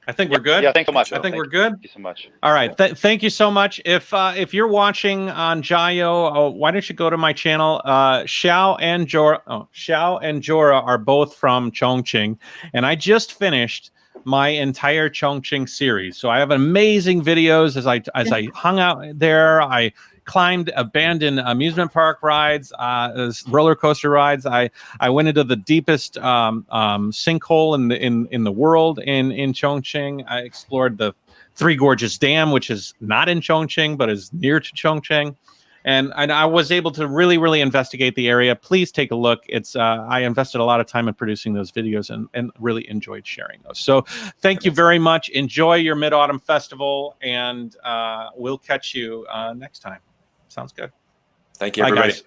I think we're good. Yeah, thanks so much. I think we're good. Thank you so much. All right, thank you so much. If you're watching on JaYoe, why don't you go to my channel? Xiao and Jorah are both from Chongqing, and I just finished my entire Chongqing series. So I have amazing videos as I hung out there. I climbed abandoned amusement park rides, roller coaster rides. I went into the deepest sinkhole in the world in Chongqing. I explored the Three Gorges Dam, which is not in Chongqing but is near to Chongqing, and I was able to really investigate the area. Please take a look. It's I invested a lot of time in producing those videos and really enjoyed sharing those. So thank you very much. Enjoy your Mid-Autumn Festival, and we'll catch you next time. Sounds good. Thank you, everybody. Bye, guys.